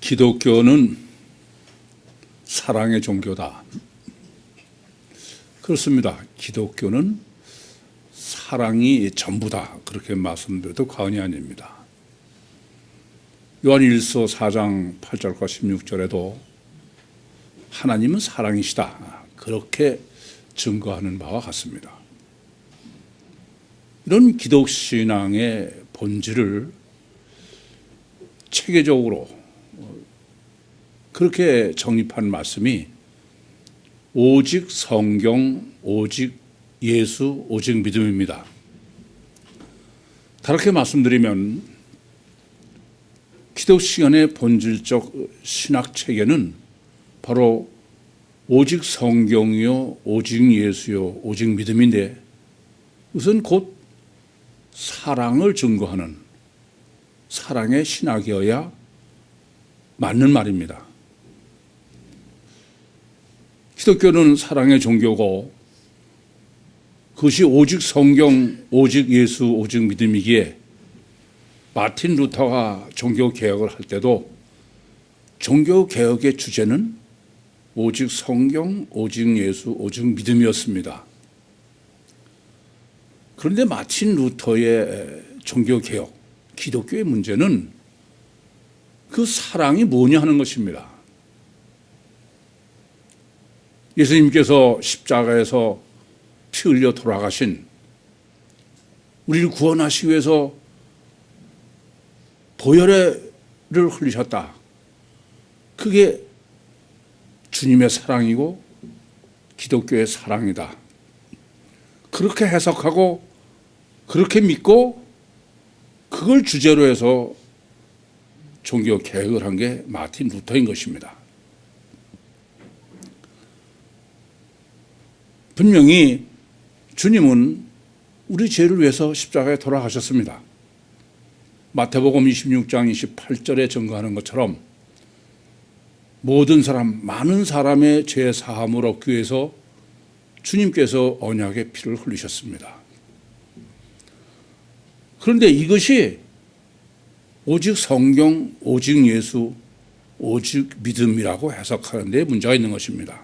기독교는 사랑의 종교다. 그렇습니다. 기독교는 사랑이 전부다. 그렇게 말씀드려도 과언이 아닙니다. 요한일서 4장 8절과 16절에도 하나님은 사랑이시다. 그렇게 증거하는 바와 같습니다. 이런 기독신앙의 본질을 체계적으로 그렇게 정립한 말씀이 오직 성경, 오직 예수, 오직 믿음입니다. 다르게 말씀드리면 기독신앙의 본질적 신학 체계는 바로 오직 성경이요, 오직 예수요, 오직 믿음인데 우선 곧 사랑을 증거하는 사랑의 신학이어야 맞는 말입니다. 기독교는 사랑의 종교고 그것이 오직 성경, 오직 예수, 오직 믿음이기에 마틴 루터가 종교개혁을 할 때도 종교개혁의 주제는 오직 성경, 오직 예수, 오직 믿음이었습니다. 그런데 마틴 루터의 종교개혁, 기독교의 문제는 그 사랑이 뭐냐 하는 것입니다. 예수님께서 십자가에서 피 흘려 돌아가신 우리를 구원하시기 위해서 보혈을 흘리셨다. 그게 주님의 사랑이고 기독교의 사랑이다. 그렇게 해석하고 그렇게 믿고 그걸 주제로 해서 종교 개혁을 한 게 마틴 루터인 것입니다. 분명히 주님은 우리 죄를 위해서 십자가에 돌아가셨습니다. 마태복음 26장 28절에 증거하는 것처럼 모든 사람, 많은 사람의 죄 사함을 얻기 위해서 주님께서 언약의 피를 흘리셨습니다. 그런데 이것이 오직 성경, 오직 예수, 오직 믿음이라고 해석하는 데 문제가 있는 것입니다.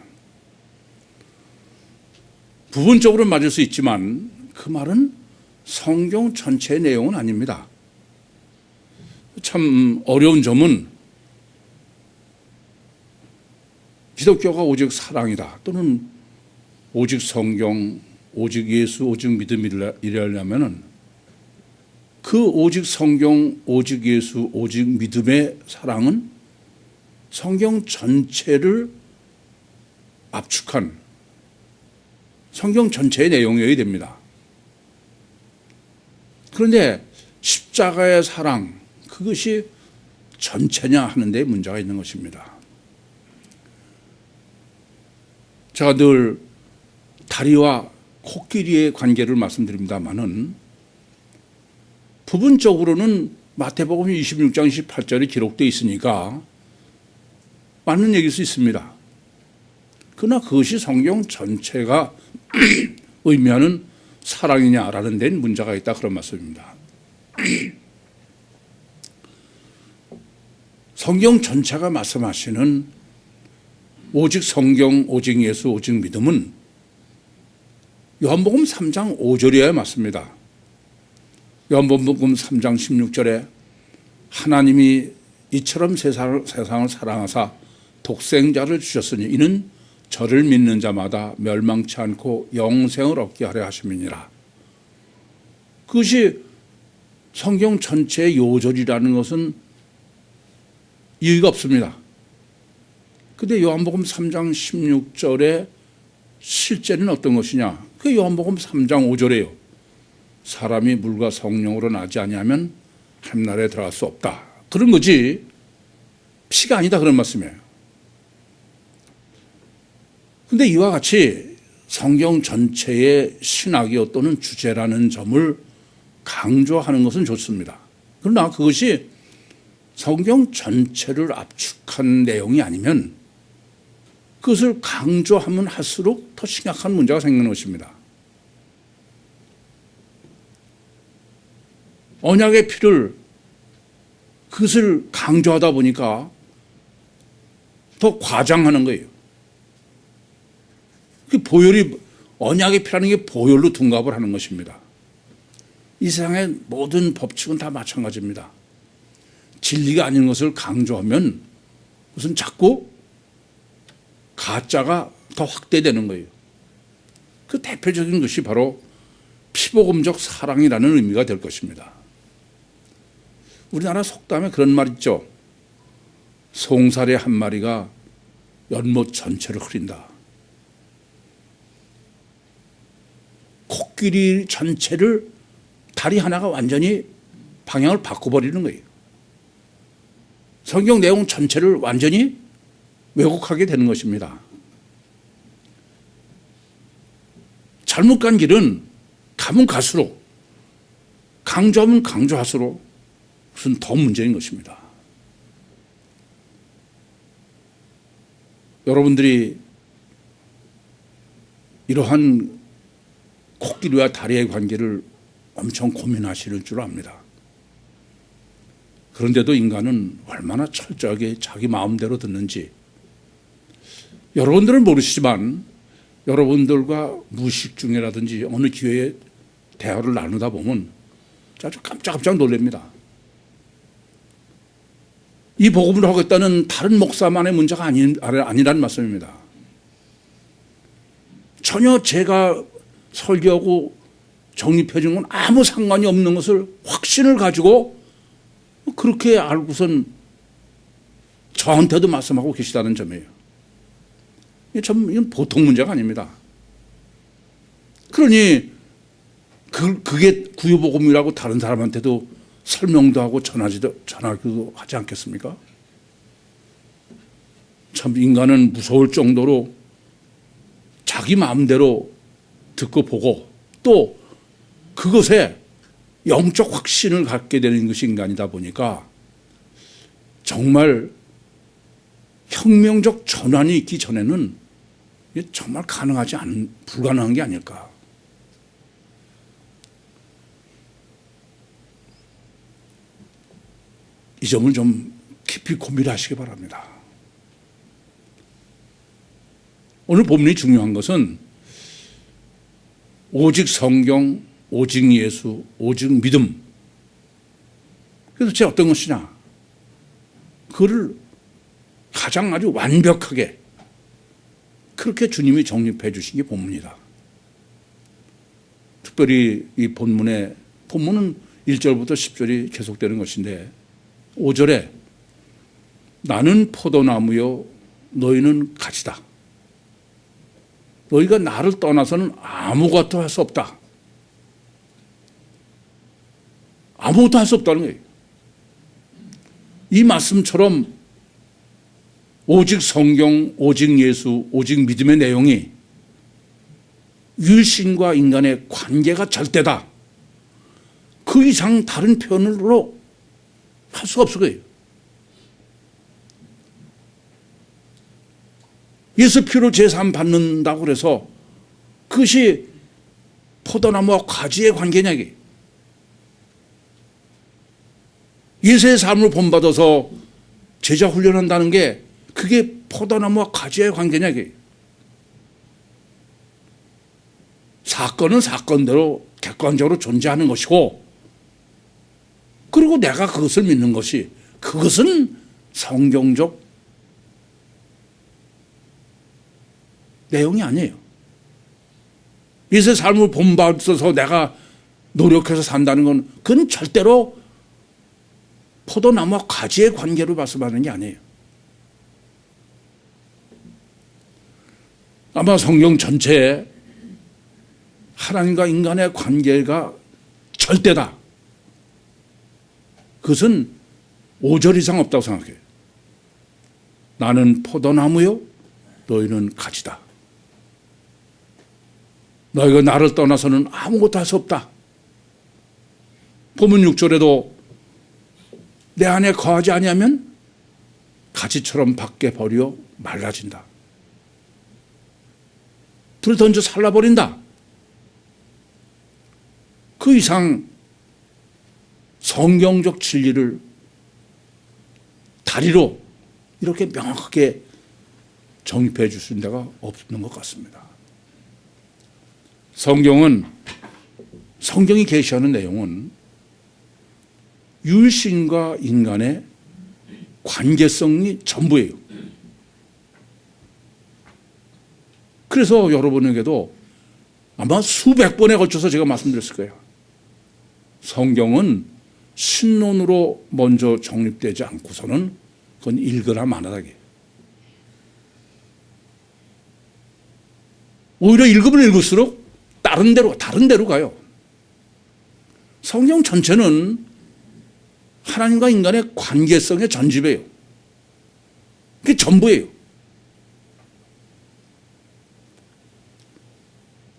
부분적으로 맞을 수 있지만 그 말은 성경 전체의 내용은 아닙니다. 참 어려운 점은 기독교가 오직 사랑이다 또는 오직 성경, 오직 예수, 오직 믿음이라려면 그 오직 성경, 오직 예수, 오직 믿음의 사랑은 성경 전체를 압축한 성경 전체의 내용이어야 됩니다. 그런데 십자가의 사랑, 그것이 전체냐 하는 데 문제가 있는 것입니다. 제가 늘 다리와 코끼리의 관계를 말씀드립니다마는 부분적으로는 마태복음 26장 18절에 기록되어 있으니까 맞는 얘기일 수 있습니다. 그러나 그것이 성경 전체가 의미하는 사랑이냐라는 데는 문제가 있다 그런 말씀입니다. 성경 전체가 말씀하시는 오직 성경, 오직 예수, 오직 믿음은 요한복음 3장 5절이어야 맞습니다. 요한복음 3장 16절에 하나님이 이처럼 세상을 사랑하사 독생자를 주셨으니 이는 저를 믿는 자마다 멸망치 않고 영생을 얻게 하려 하심이니라. 그것이 성경 전체의 요절이라는 것은 이유가 없습니다. 그런데 요한복음 3장 16절에 실제는 어떤 것이냐? 그 요한복음 3장 5절이에요. 사람이 물과 성령으로 나지 아니하면 하나님나라에 들어갈 수 없다. 그런 거지 피가 아니다 그런 말씀이에요. 그런데 이와 같이 성경 전체의 신학이 또는 주제라는 점을 강조하는 것은 좋습니다. 그러나 그것이 성경 전체를 압축한 내용이 아니면 그것을 강조하면 할수록 더 심각한 문제가 생기는 것입니다. 언약의 피를 그것을 강조하다 보니까 더 과장하는 거예요. 그 보혈이 언약의 피라는 게 보혈로 둔갑을 하는 것입니다. 이 세상의 모든 법칙은 다 마찬가지입니다. 진리가 아닌 것을 강조하면 무슨 자꾸 가짜가 더 확대되는 거예요. 그 대표적인 것이 바로 피복음적 사랑이라는 의미가 될 것입니다. 우리나라 속담에 그런 말 있죠. 송사리 한 마리가 연못 전체를 흐린다. 코끼리 전체를 다리 하나가 완전히 방향을 바꿔버리는 거예요. 성경 내용 전체를 완전히 왜곡하게 되는 것입니다. 잘못 간 길은 가면 갈수록, 강조하면 강조할수록 무슨 더 문제인 것입니다. 여러분들이 이러한 코끼리와 다리의 관계를 엄청 고민하실 줄 압니다. 그런데도 인간은 얼마나 철저하게 자기 마음대로 듣는지 여러분들은 모르시지만 여러분들과 무의식 중이라든지 어느 기회에 대화를 나누다 보면 아주 깜짝깜짝 놀랍니다. 이 복음을 하겠다는 다른 목사만의 문제가 아니라는 말씀입니다. 전혀 제가 설교하고 정립해 준 건 아무 상관이 없는 것을 확신을 가지고 그렇게 알고선 저한테도 말씀하고 계시다는 점이에요. 이건 보통 문제가 아닙니다. 그러니 그게 구유복음이라고 다른 사람한테도 설명도 하고 전하기도 하지 않겠습니까? 참 인간은 무서울 정도로 자기 마음대로 듣고 보고 또 그것에 영적 확신을 갖게 되는 것이 인간이다 보니까 정말 혁명적 전환이 있기 전에는 이게 정말 불가능한 게 아닐까. 이 점을 좀 깊이 고민하시기 바랍니다. 오늘 본문이 중요한 것은 오직 성경, 오직 예수, 오직 믿음. 그래서 도대체 어떤 것이냐? 그를 가장 아주 완벽하게 그렇게 주님이 정립해 주신 게 본문이다. 특별히 이 본문은 1절부터 10절이 계속되는 것인데 5절에 나는 포도나무요 너희는 가지다. 너희가 나를 떠나서는 아무것도 할 수 없다. 아무것도 할 수 없다는 거예요. 이 말씀처럼 오직 성경, 오직 예수, 오직 믿음의 내용이 유신과 인간의 관계가 절대다. 그 이상 다른 표현으로 할 수가 없을 거예요. 예수 피로 제사함 받는다고 그래서 그것이 포도나무와 가지의 관계냐 이게. 예수의 삶을 본받아서 제자 훈련한다는 게 그게 포도나무와 가지의 관계냐 이게. 사건은 사건대로 객관적으로 존재하는 것이고 그리고 내가 그것을 믿는 것이 그것은 성경적 내용이 아니에요. 예수의 삶을 본받아서 내가 노력해서 산다는 건 그건 절대로 포도나무와 가지의 관계로 말씀하는 게 아니에요. 아마 성경 전체에 하나님과 인간의 관계가 절대다. 그것은 5절 이상 없다고 생각해요. 나는 포도나무요 너희는 가지다. 너희가 나를 떠나서는 아무것도 할 수 없다. 본문 6절에도 내 안에 거하지 아니하면 가지처럼 밖에 버려 말라진다. 불에 던져 살라버린다. 그 이상 성경적 진리를 다리로 이렇게 명확하게 정립해 줄 수 있는 데가 없는 것 같습니다. 성경이 계시하는 내용은 율신과 인간의 관계성이 전부예요. 그래서 여러분에게도 아마 수백 번에 걸쳐서 제가 말씀드렸을 거예요. 성경은 신론으로 먼저 정립되지 않고서는 그건 읽으나 마나다게. 오히려 읽으면 읽을수록 다른 데로 가요. 성경 전체는 하나님과 인간의 관계성의 전집이에요. 그게 전부예요.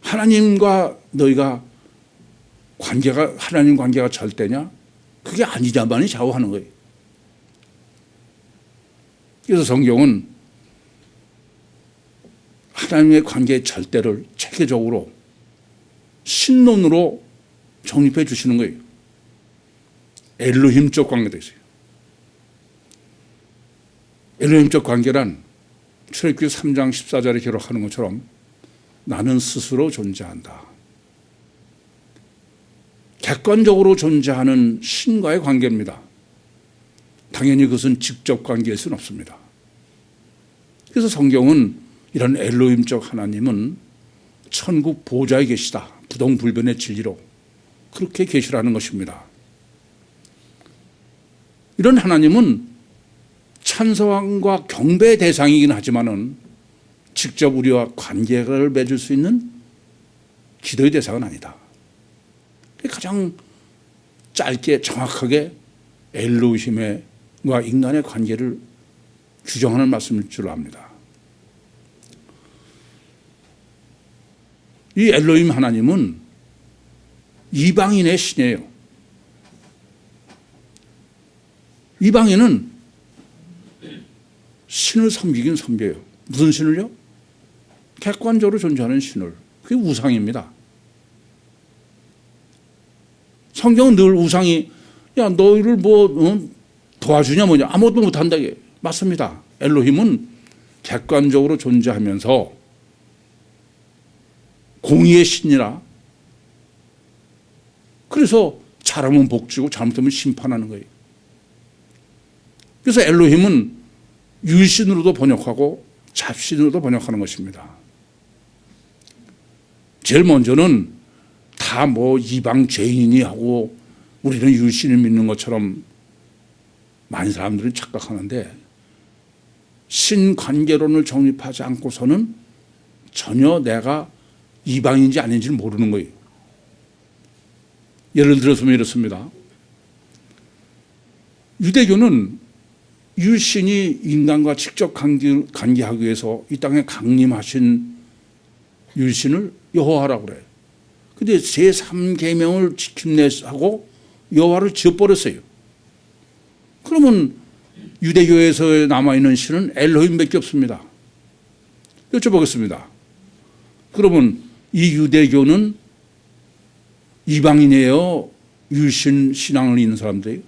하나님과 너희가 하나님 관계가 절대냐? 그게 아니자만이 좌우하는 거예요. 그래서 성경은 하나님의 관계의 절대를 체계적으로 신론으로 정립해 주시는 거예요. 엘로힘적 관계도 있어요. 엘로힘적 관계란 출애굽기 3장 14절에 기록하는 것처럼 나는 스스로 존재한다. 객관적으로 존재하는 신과의 관계입니다. 당연히 그것은 직접 관계일 수는 없습니다. 그래서 성경은 이런 엘로힘적 하나님은 천국 보좌에 계시다. 부동불변의 진리로 그렇게 계시라는 것입니다. 이런 하나님은 찬송과 경배의 대상이긴 하지만은 직접 우리와 관계를 맺을 수 있는 기도의 대상은 아니다. 가장 짧게 정확하게 엘로힘과 인간의 관계를 규정하는 말씀일 줄 압니다. 이 엘로힘 하나님은 이방인의 신이에요. 이방인은 신을 섬기긴 섬겨요. 무슨 신을요? 객관적으로 존재하는 신을. 그게 우상입니다. 성경은 늘 우상이 야 너희를 도와주냐 뭐냐 아무것도 못한다. 맞습니다. 엘로힘은 객관적으로 존재하면서 공의의 신이라 그래서 잘하면 복주고 잘못하면 심판하는 거예요. 그래서 엘로힘은 율신으로도 번역하고 잡신으로도 번역하는 것입니다. 제일 먼저는 다 이방 죄인이 하고 우리는 율신을 믿는 것처럼 많은 사람들은 착각하는데 신관계론을 정립하지 않고서는 전혀 내가 이방인지 아닌지를 모르는 거예요. 예를 들어서 이렇습니다. 유대교는 율신이 인간과 직접 관계하기 위해서 이 땅에 강림하신 율신을 여호와라고 그래요. 근데 제3계명을 지킴내하고 여호와를 지어버렸어요. 그러면 유대교에서 남아있는 신은 엘로힘밖에 없습니다. 여쭤보겠습니다. 그러면 이 유대교는 이방인이에요? 율신 신앙을 있는 사람들이에요?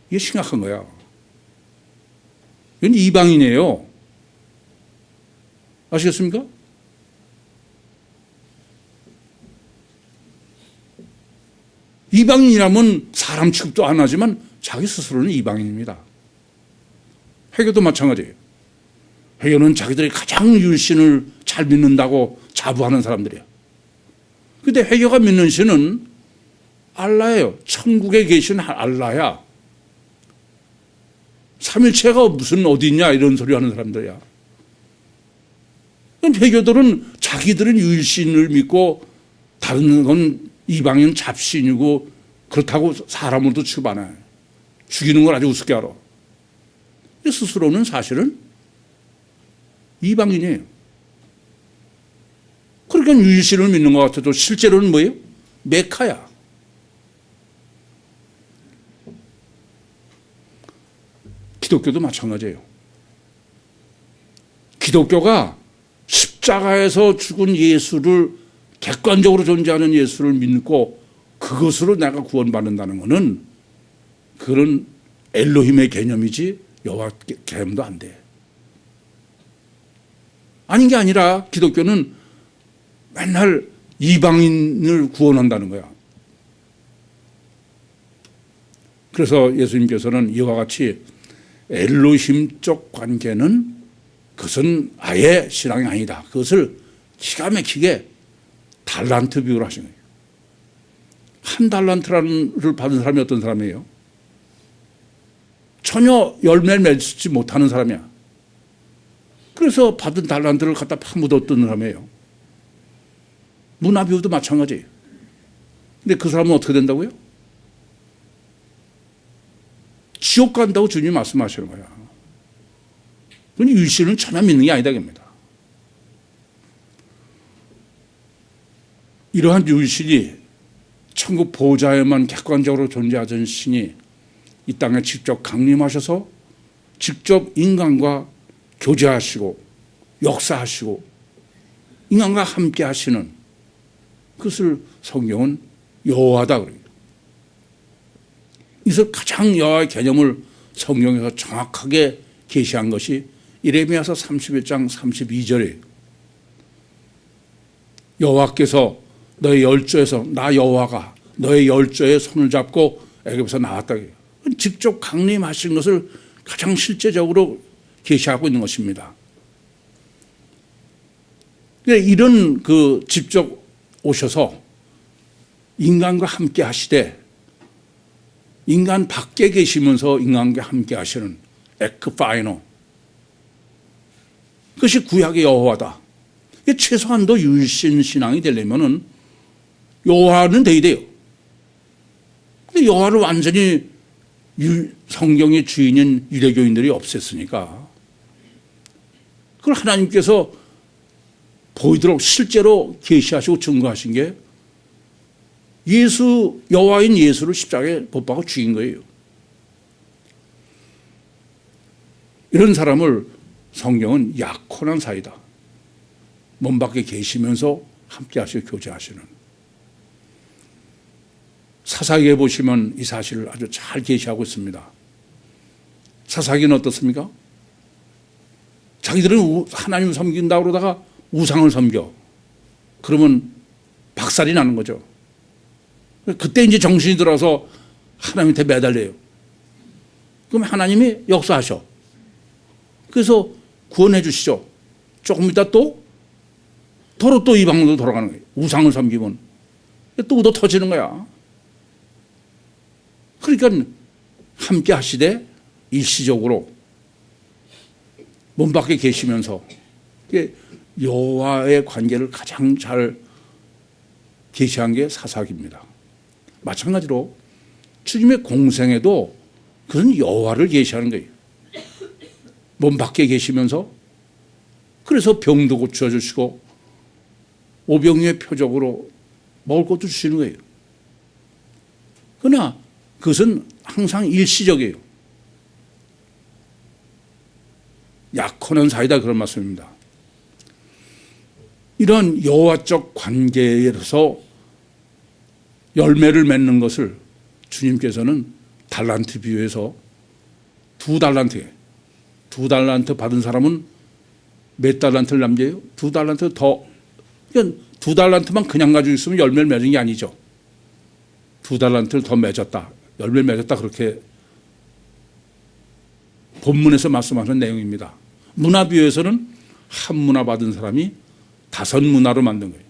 이게 심각한 거야. 이건 이방인이에요. 아시겠습니까? 이방인이라면 사람 취급도 안 하지만 자기 스스로는 이방인입니다. 회교도 마찬가지예요. 회교는 자기들이 가장 율신을 잘 믿는다고 자부하는 사람들이에요. 그런데 회교가 믿는 신은 알라예요. 천국에 계신 알라야. 삼일체가 무슨 어디 있냐 이런 소리 하는 사람들이야. 회교들은 자기들은 율신을 믿고 다른 건 이방인 잡신이고 그렇다고 사람으로도 취급 안 해. 죽이는 걸 아주 우습게 알아. 스스로는 사실은 이방인이에요. 그러니까 율신을 믿는 것 같아도 실제로는 뭐예요? 메카야. 기독교도 마찬가지예요. 기독교가 십자가에서 죽은 예수를 객관적으로 존재하는 예수를 믿고 그것으로 내가 구원받는다는 것은 그런 엘로힘의 개념이지 여호와 개념도 안 돼. 아닌 게 아니라 기독교는 맨날 이방인을 구원한다는 거야. 그래서 예수님께서는 이와 같이 엘로힘적 관계는 그것은 아예 신앙이 아니다. 그것을 기가 막히게 달란트 비유를 하신 거예요. 한 달란트를 받은 사람이 어떤 사람이에요? 전혀 열매를 맺지 못하는 사람이야. 그래서 받은 달란트를 갖다 파묻었던 사람이에요. 문화 비유도 마찬가지예요. 근데 그 사람은 어떻게 된다고요? 지옥 간다고 주님이 말씀하시는 거야. 그건 율신은 전혀 믿는 게 아니다. 겁니다. 이러한 율신이 천국 보좌에만 객관적으로 존재하던 신이 이 땅에 직접 강림하셔서 직접 인간과 교제하시고 역사하시고 인간과 함께 하시는 그것을 성경은 여호와다 그래요. 이것을 가장 여호와의 개념을 성경에서 정확하게 계시한 것이 예레미야서 31장 32절이에요. 여호와께서 너의 열조에서 나 여호와가 너의 열조의 손을 잡고 애굽에서 나왔다. 직접 강림하신 것을 가장 실제적으로 계시하고 있는 것입니다. 이런 그 직접 오셔서 인간과 함께 하시되 인간 밖에 계시면서 인간과 함께 하시는 에크파이노, 그것이 구약의 여호와다. 최소한도 율신 신앙이 되려면은 여호와는 돼야 돼요. 근데 여호와를 완전히 성경의 주인인 유대교인들이 없앴으니까 그걸 하나님께서 보이도록 실제로 계시하시고 증거하신 게 예수, 여호와인 예수를 십자가에 못 박아 죽인 거예요. 이런 사람을 성경은 약혼한 사이다. 몸 밖에 계시면서 함께 하시고 교제하시는. 사사기에 보시면 이 사실을 아주 잘 계시하고 있습니다. 사사기는 어떻습니까? 자기들은 하나님 섬긴다고 그러다가 우상을 섬겨. 그러면 박살이 나는 거죠. 그때 이제 정신이 들어서 하나님한테 매달려요. 그럼 하나님이 역사하셔. 그래서 구원해 주시죠. 조금 이따 또 도로 또 이방으로 돌아가는 거예요. 우상을 섬기면 또 얻어 터지는 거야. 그러니까 함께 하시되 일시적으로 몸 밖에 계시면서 여호와의 관계를 가장 잘 계시한 게 사사기입니다. 마찬가지로 주님의 공생에도 그건 여호와를 계시하는 거예요. 몸 밖에 계시면서 그래서 병도 고쳐주시고 오병이의 표적으로 먹을 것도 주시는 거예요. 그러나 그것은 항상 일시적이에요. 약혼한 사이다 그런 말씀입니다. 이런 여호와적 관계에서 열매를 맺는 것을 주님께서는 달란트 비유에서 두 달란트 받은 사람은 몇 달란트를 남겨요? 두 달란트 더. 그러니까 두 달란트만 그냥 가지고 있으면 열매를 맺은 게 아니죠. 두 달란트를 더 맺었다. 열매를 맺었다. 그렇게 본문에서 말씀하는 내용입니다. 문화 비유에서는 한 문화 받은 사람이 5문화로 만든 거예요.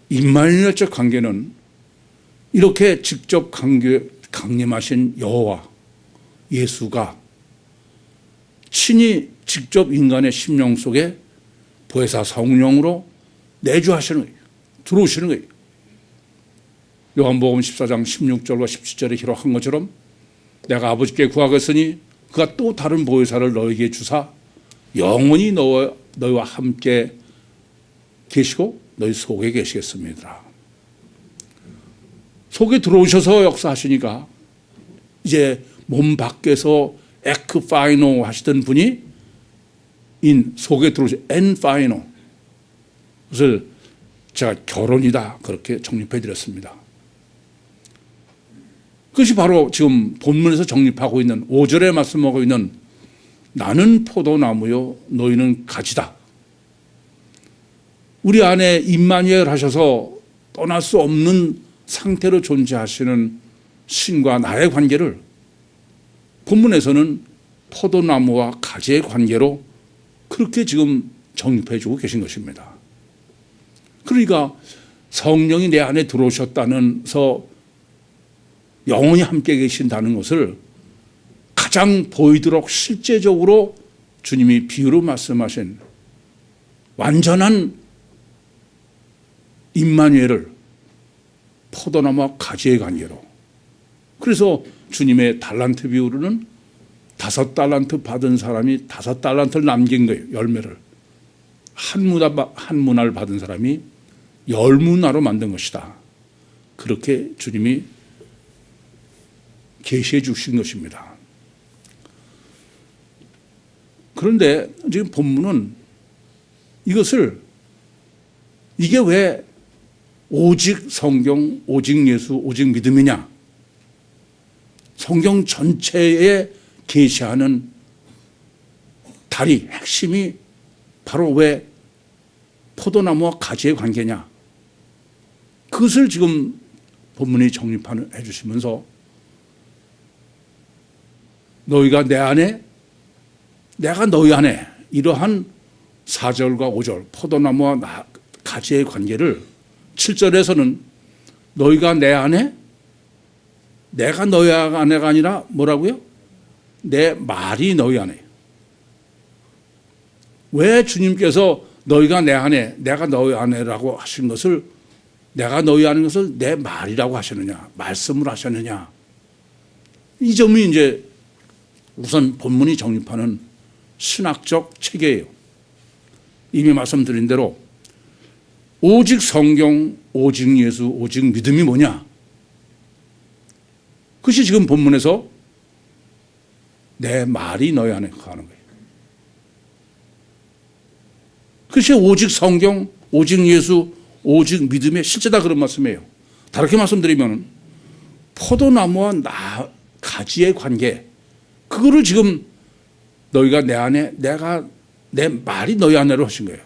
임마누엘적 관계는 이렇게 직접 강림하신 여호와 예수가 친히 직접 인간의 심령 속에 보혜사 성령으로 내주하시는 거예요. 들어오시는 거예요. 요한복음 14장 16절과 17절에 기록한 것처럼 내가 아버지께 구하겠으니 그가 또 다른 보혜사를 너에게 주사 영원히 너희와 함께 계시고 너희 속에 계시겠습니다. 속에 들어오셔서 역사하시니까 이제 몸 밖에서 에크파이노 하시던 분이 속에 들어오셔 엔파이노, 그것을 제가 결혼이다 그렇게 정립해 드렸습니다. 그것이 바로 지금 본문에서 정립하고 있는 5절에 말씀하고 있는 나는 포도나무요 너희는 가지다. 우리 안에 임마누엘 하셔서 떠날 수 없는 상태로 존재하시는 신과 나의 관계를 본문에서는 포도나무와 가지의 관계로 그렇게 지금 정립해 주고 계신 것입니다. 그러니까 성령이 내 안에 들어오셨다면서 영원히 함께 계신다는 것을 가장 보이도록 실제적으로 주님이 비유로 말씀하신 완전한 임마누엘을 포도나무와 가지의 관계로, 그래서 주님의 달란트 비유로는 5달란트 받은 사람이 5달란트를 남긴 거예요. 열매를. 한 문화를 받은 사람이 10문화로 만든 것이다. 그렇게 주님이 계시해 주신 것입니다. 그런데 지금 본문은 이것을, 이게 왜 오직 성경, 오직 예수, 오직 믿음이냐? 성경 전체에 계시하는 다리, 핵심이 바로 왜 포도나무와 가지의 관계냐? 그것을 지금 본문이 정립해 주시면서 너희가 내 안에, 내가 너희 안에, 이러한 4절과 5절 포도나무와 가지의 관계를 7절에서는 너희가 내 안에, 내가 너희 안에가 아니라 뭐라고요? 내 말이 너희 안에. 왜 주님께서 너희가 내 안에, 내가 너희 안에라고 하신 것을, 내가 너희 안에 것을 내 말이라고 하셨느냐, 말씀을 하셨느냐? 이 점이 이제 우선 본문이 정립하는 신학적 체계예요. 이미 말씀드린 대로 오직 성경, 오직 예수, 오직 믿음이 뭐냐? 그것이 지금 본문에서 내 말이 너희 안에 거하는 거예요. 그것이 오직 성경, 오직 예수, 오직 믿음의 실제다, 그런 말씀이에요. 다르게 말씀드리면 포도나무와 가지의 관계, 그거를 지금 너희가 내 안에, 내가 내 말이 너희 안에로 하신 거예요.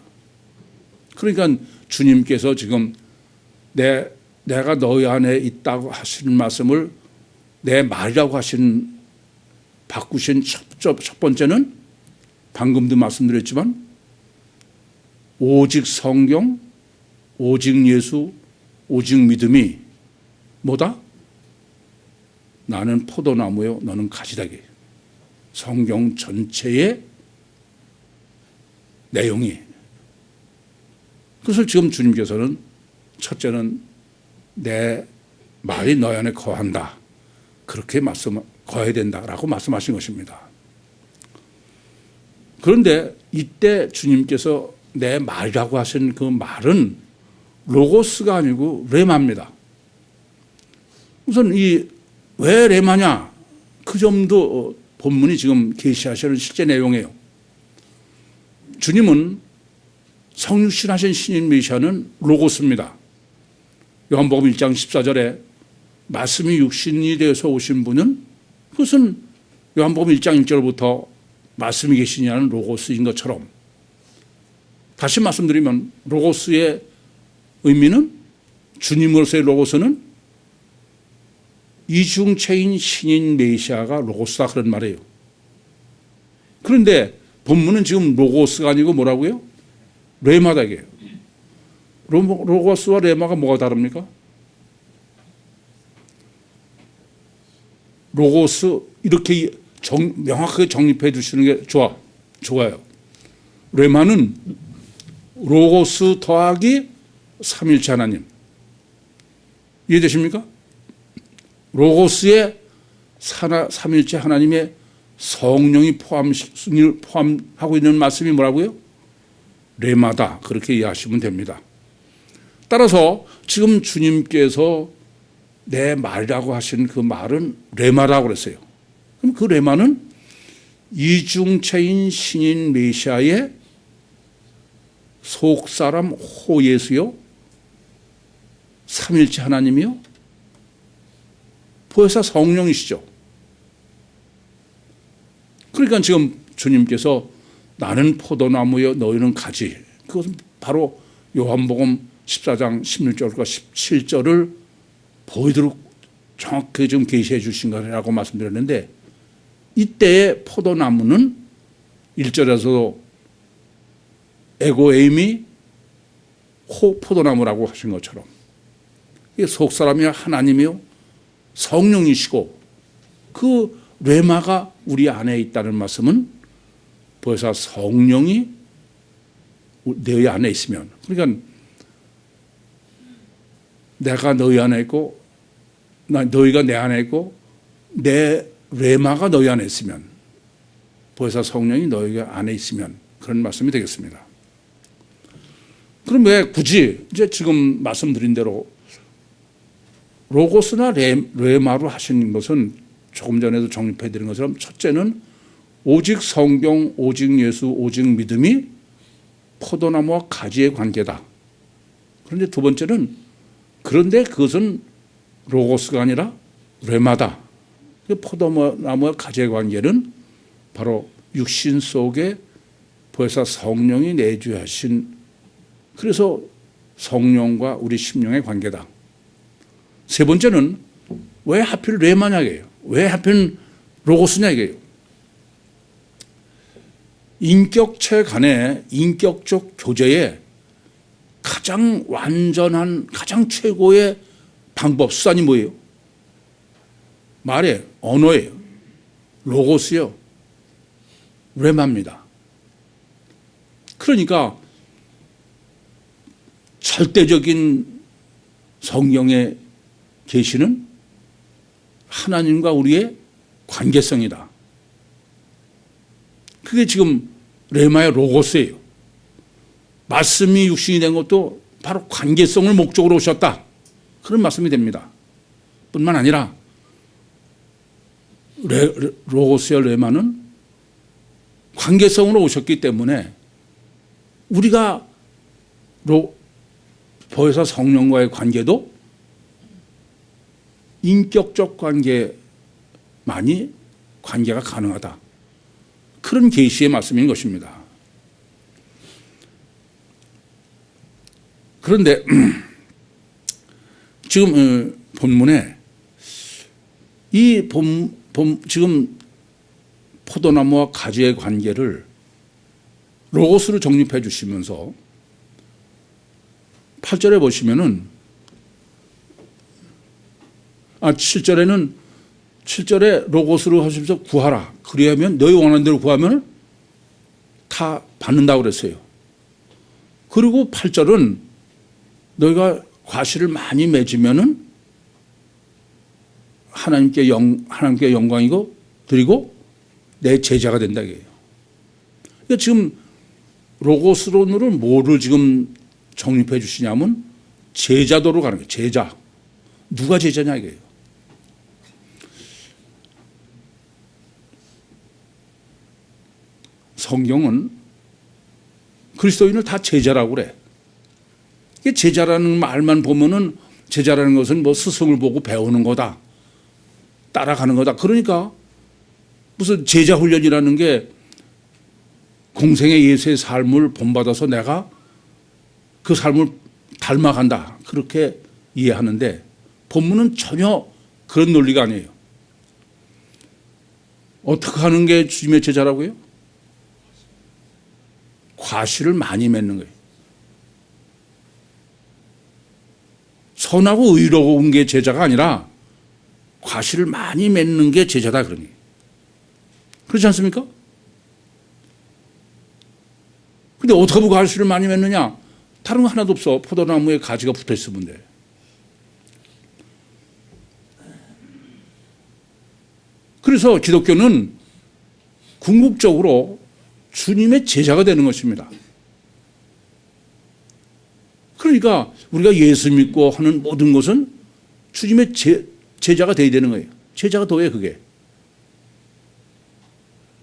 그러니까 주님께서 지금 내가 너희 안에 있다고 하시는 말씀을 내 말이라고 하신, 바꾸신 첫 번째는 방금도 말씀드렸지만 오직 성경, 오직 예수, 오직 믿음이 뭐다? 나는 포도나무요 너는 가지다기. 성경 전체의 내용이, 그것을 지금 주님께서는 첫째는 내 말이 너희 안에 거한다, 그렇게 거해야 된다라고 말씀하신 것입니다. 그런데 이때 주님께서 내 말이라고 하신 그 말은 로고스가 아니고 레마입니다. 우선 왜 레마냐? 그 점도 본문이 지금 계시하시는 실제 내용이에요. 주님은 성육신하신 신인 메시아는 로고스입니다. 요한복음 1장 14절에 말씀이 육신이 되어서 오신 분은, 그것은 요한복음 1장 1절부터 말씀이 계시냐는 로고스인 것처럼, 다시 말씀드리면 로고스의 의미는, 주님으로서의 로고스는 이중체인 신인 메시아가 로고스다, 그런 말이에요. 그런데 본문은 지금 로고스가 아니고 뭐라고요? 레마다 이게요. 로고스와 레마가 뭐가 다릅니까? 로고스 이렇게 명확하게 정립해 주시는 게 좋아요. 레마는 로고스 더하기 삼일체 하나님. 이해되십니까? 로고스에 삼일체 하나님의 성령이 포함하고 있는 말씀이 뭐라고요? 레마다, 그렇게 이해하시면 됩니다. 따라서 지금 주님께서 내 말이라고 하신 그 말은 레마라고 그랬어요. 그럼 그 레마는 이중체인 신인 메시아의 속사람 호예수요 삼일체 하나님이요? 보혜사 성령이시죠. 그러니까 지금 주님께서 나는 포도나무여 너희는 가지. 그것은 바로 요한복음 14장 16절과 17절을 보이도록 정확하게 지금 계시해 주신 거라고 말씀드렸는데, 이때의 포도나무는 1절에서도 에고에임이 포도나무라고 하신 것처럼 속사람이 하나님이요 성령이시고 그 레마가 우리 안에 있다는 말씀은 보혜사 성령이 너희 안에 있으면, 그러니까 내가 너희 안에 있고 너희가 내 안에 있고 내 레마가 너희 안에 있으면, 보혜사 성령이 너희 안에 있으면 그런 말씀이 되겠습니다. 그럼 왜 굳이 이제 지금 말씀드린 대로 로고스나 레마로 하신 것은 조금 전에도 정립해 드린 것처럼, 첫째는 오직 성경, 오직 예수, 오직 믿음이 포도나무와 가지의 관계다. 그런데 두 번째는 그런데 그것은 로고스가 아니라 레마다. 포도나무와 가지의 관계는 바로 육신 속에 보혜사 성령이 내주하신, 그래서 성령과 우리 심령의 관계다. 세 번째는 왜 하필 레마냐 이게요. 왜 하필 로고스냐 이게요. 인격체 간의 인격적 교제의 가장 완전한, 가장 최고의 방법, 수단이 뭐예요? 말이에요. 언어예요. 로고스요. 레마입니다. 그러니까 절대적인 성경의 계시는 하나님과 우리의 관계성이다. 그게 지금 레마의 로고스예요. 말씀이 육신이 된 것도 바로 관계성을 목적으로 오셨다. 그런 말씀이 됩니다. 뿐만 아니라 로고스의 레마는 관계성으로 오셨기 때문에 우리가 보혜사 성령과의 관계도 인격적 관계만이 관계가 가능하다. 그런 계시의 말씀인 것입니다. 그런데 지금 본문에 이 지금 포도나무와 가지의 관계를 로고스로 정립해 주시면서 8절에 보시면은 7절에 로고스로 하시면서 구하라. 그리하면 너희 원하는 대로 구하면 다 받는다고 그랬어요. 그리고 8절은 너희가 과실을 많이 맺으면은 하나님께 영광이고 드리고 내 제자가 된다 이게요. 그러니까 지금 로고스론으로 뭐를 지금 정립해 주시냐면 제자도로 가는 거예요. 제자. 누가 제자냐 이게요. 성경은 그리스도인을 다 제자라고 그래. 이게 제자라는 말만 보면은 제자라는 것은 뭐 스승을 보고 배우는 거다. 따라가는 거다. 그러니까 무슨 제자 훈련이라는 게 공생의 예수의 삶을 본받아서 내가 그 삶을 닮아간다. 그렇게 이해하는데 본문은 전혀 그런 논리가 아니에요. 어떻게 하는 게 주님의 제자라고요? 과실을 많이 맺는 거예요. 선하고 의로운 게 제자가 아니라 과실을 많이 맺는 게 제자다 그러니. 그렇지 않습니까? 근데 어떻게 하면 과실을 많이 맺느냐? 다른 거 하나도 없어. 포도나무에 가지가 붙어 있으면 돼. 그래서 기독교는 궁극적으로 주님의 제자가 되는 것입니다. 그러니까 우리가 예수 믿고 하는 모든 것은 주님의 제자가 되어야 되는 거예요. 제자가 더해 그게.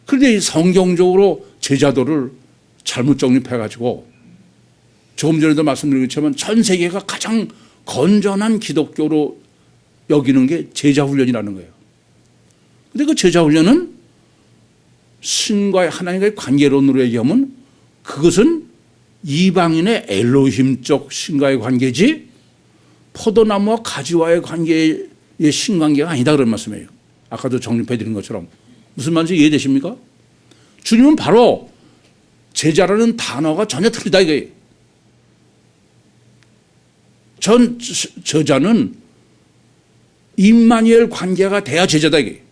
그런데 성경적으로 제자도를 잘못 정립해가지고 조금 전에도 말씀드린 것처럼 전 세계가 가장 건전한 기독교로 여기는 게 제자훈련이라는 거예요. 근데 그 제자훈련은 신과의 하나님과의 관계론으로 얘기하면 그것은 이방인의 엘로힘적 신과의 관계지 포도나무와 가지와의 관계의 신관계가 아니다 그런 말씀이에요. 아까도 정립해 드린 것처럼. 무슨 말인지 이해되십니까? 주님은 바로 제자라는 단어가 전혀 틀리다 이거예요. 전 저자는 임마누엘 관계가 돼야 제자다 이게.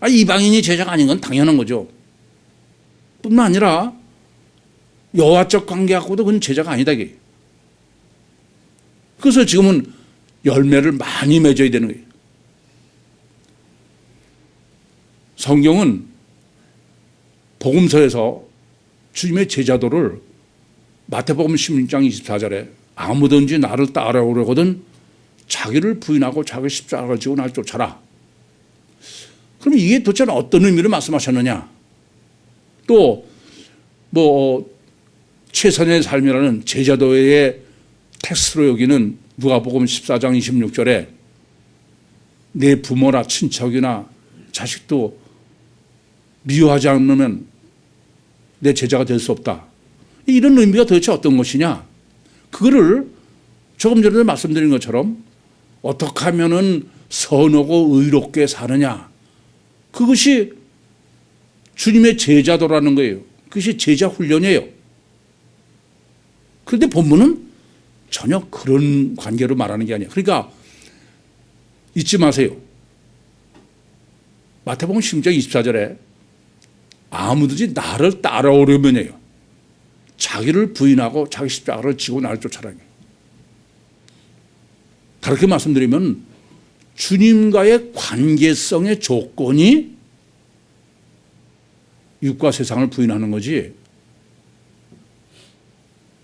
이방인이 제자가 아닌 건 당연한 거죠. 뿐만 아니라 여호와적 관계하고도 그건 제자가 아니다 이게. 그래서 지금은 열매를 많이 맺어야 되는 거예요. 성경은 복음서에서 주님의 제자도를 마태복음 16장 24절에 아무든지 나를 따라오려거든 자기를 부인하고 자기 십자가를 지고 날 쫓아라. 그럼 이게 도대체 어떤 의미를 말씀하셨느냐? 또 최선의 삶이라는 제자도의 텍스트로 여기는 누가복음 14장 26절에 내 부모나 친척이나 자식도 미워하지 않으면 내 제자가 될 수 없다. 이런 의미가 도대체 어떤 것이냐? 그거를 조금 전에 말씀드린 것처럼 어떻게 하면은 선하고 의롭게 사느냐? 그것이 주님의 제자도라는 거예요. 그것이 제자 훈련이에요. 그런데 본문은 전혀 그런 관계로 말하는 게 아니에요. 그러니까 잊지 마세요. 마태복음 16장 24절에 아무든지 나를 따라오려면요 자기를 부인하고 자기 십자가를 지고 나를 쫓아라. 다르게 말씀드리면 주님과의 관계성의 조건이 육과 세상을 부인하는 거지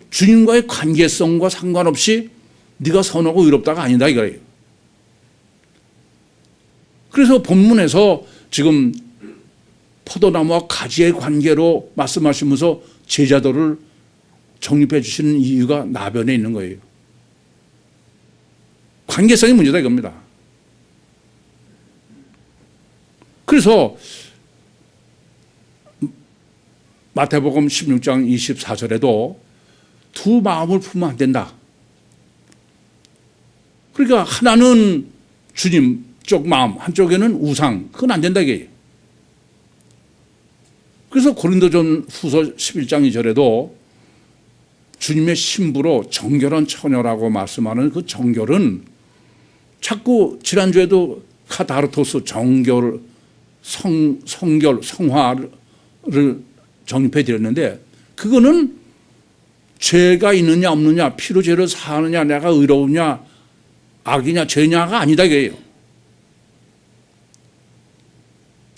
주님과의 관계성과 상관없이 네가 선하고 의롭다가 아니다 이거예요. 그래서 본문에서 지금 포도나무와 가지의 관계로 말씀하시면서 제자도를 정립해 주시는 이유가 나변에 있는 거예요. 관계성이 문제다 이겁니다. 그래서 마태복음 16장 24절에도 두 마음을 품으면 안 된다. 그러니까 하나는 주님 쪽 마음, 한쪽에는 우상. 그건 안 된다 이게. 그래서 고린도전 후서 11장 2절에도 주님의 신부로 정결한 처녀라고 말씀하는 그 정결은 자꾸 지난주에도 카타르토스 정결, 성결, 성화를 정립해 드렸는데 그거는 죄가 있느냐 없느냐, 피로 죄를 사느냐, 내가 의로우냐, 악이냐, 죄냐가 아니다 이거예요.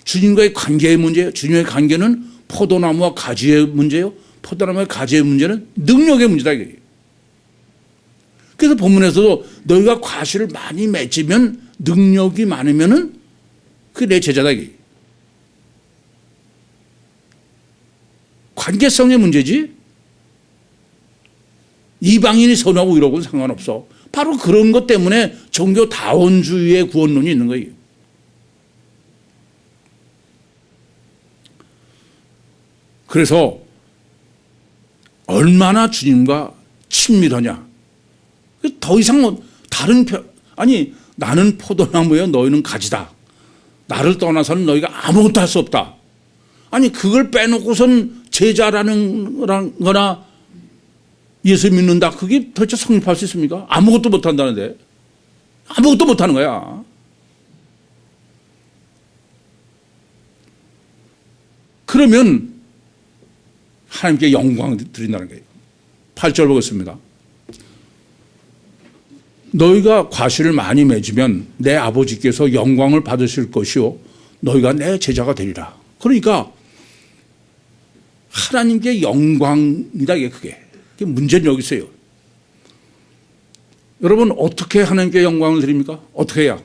주님과의 관계의 문제예요. 주님의 관계는 포도나무와 가지의 문제예요. 포도나무와 가지의 문제는 능력의 문제다 이거예요. 그래서 본문에서도 너희가 과실을 많이 맺으면 능력이 많으면은 그게 내 제자다 이거예요. 관계성의 문제지 이방인이 선하고 이러고는 상관없어. 바로 그런 것 때문에 종교다원주의의 구원론이 있는 거예요. 그래서 얼마나 주님과 친밀하냐. 더 이상 다른 나는 포도나무여 너희는 가지다. 나를 떠나서는 너희가 아무것도 할 수 없다. 아니 그걸 빼놓고선 제자라는 거나 예수 믿는다. 그게 도대체 성립할 수 있습니까? 아무것도 못한다는데. 아무것도 못하는 거야. 그러면 하나님께 영광 드린다는 거예요. 8절 보겠습니다. 너희가 과실을 많이 맺으면 내 아버지께서 영광을 받으실 것이요 너희가 내 제자가 되리라. 그러니까 하나님께 영광이다 이게 그게. 문제는 여기 있어요. 여러분 어떻게 하나님께 영광을 드립니까? 어떻게 해야?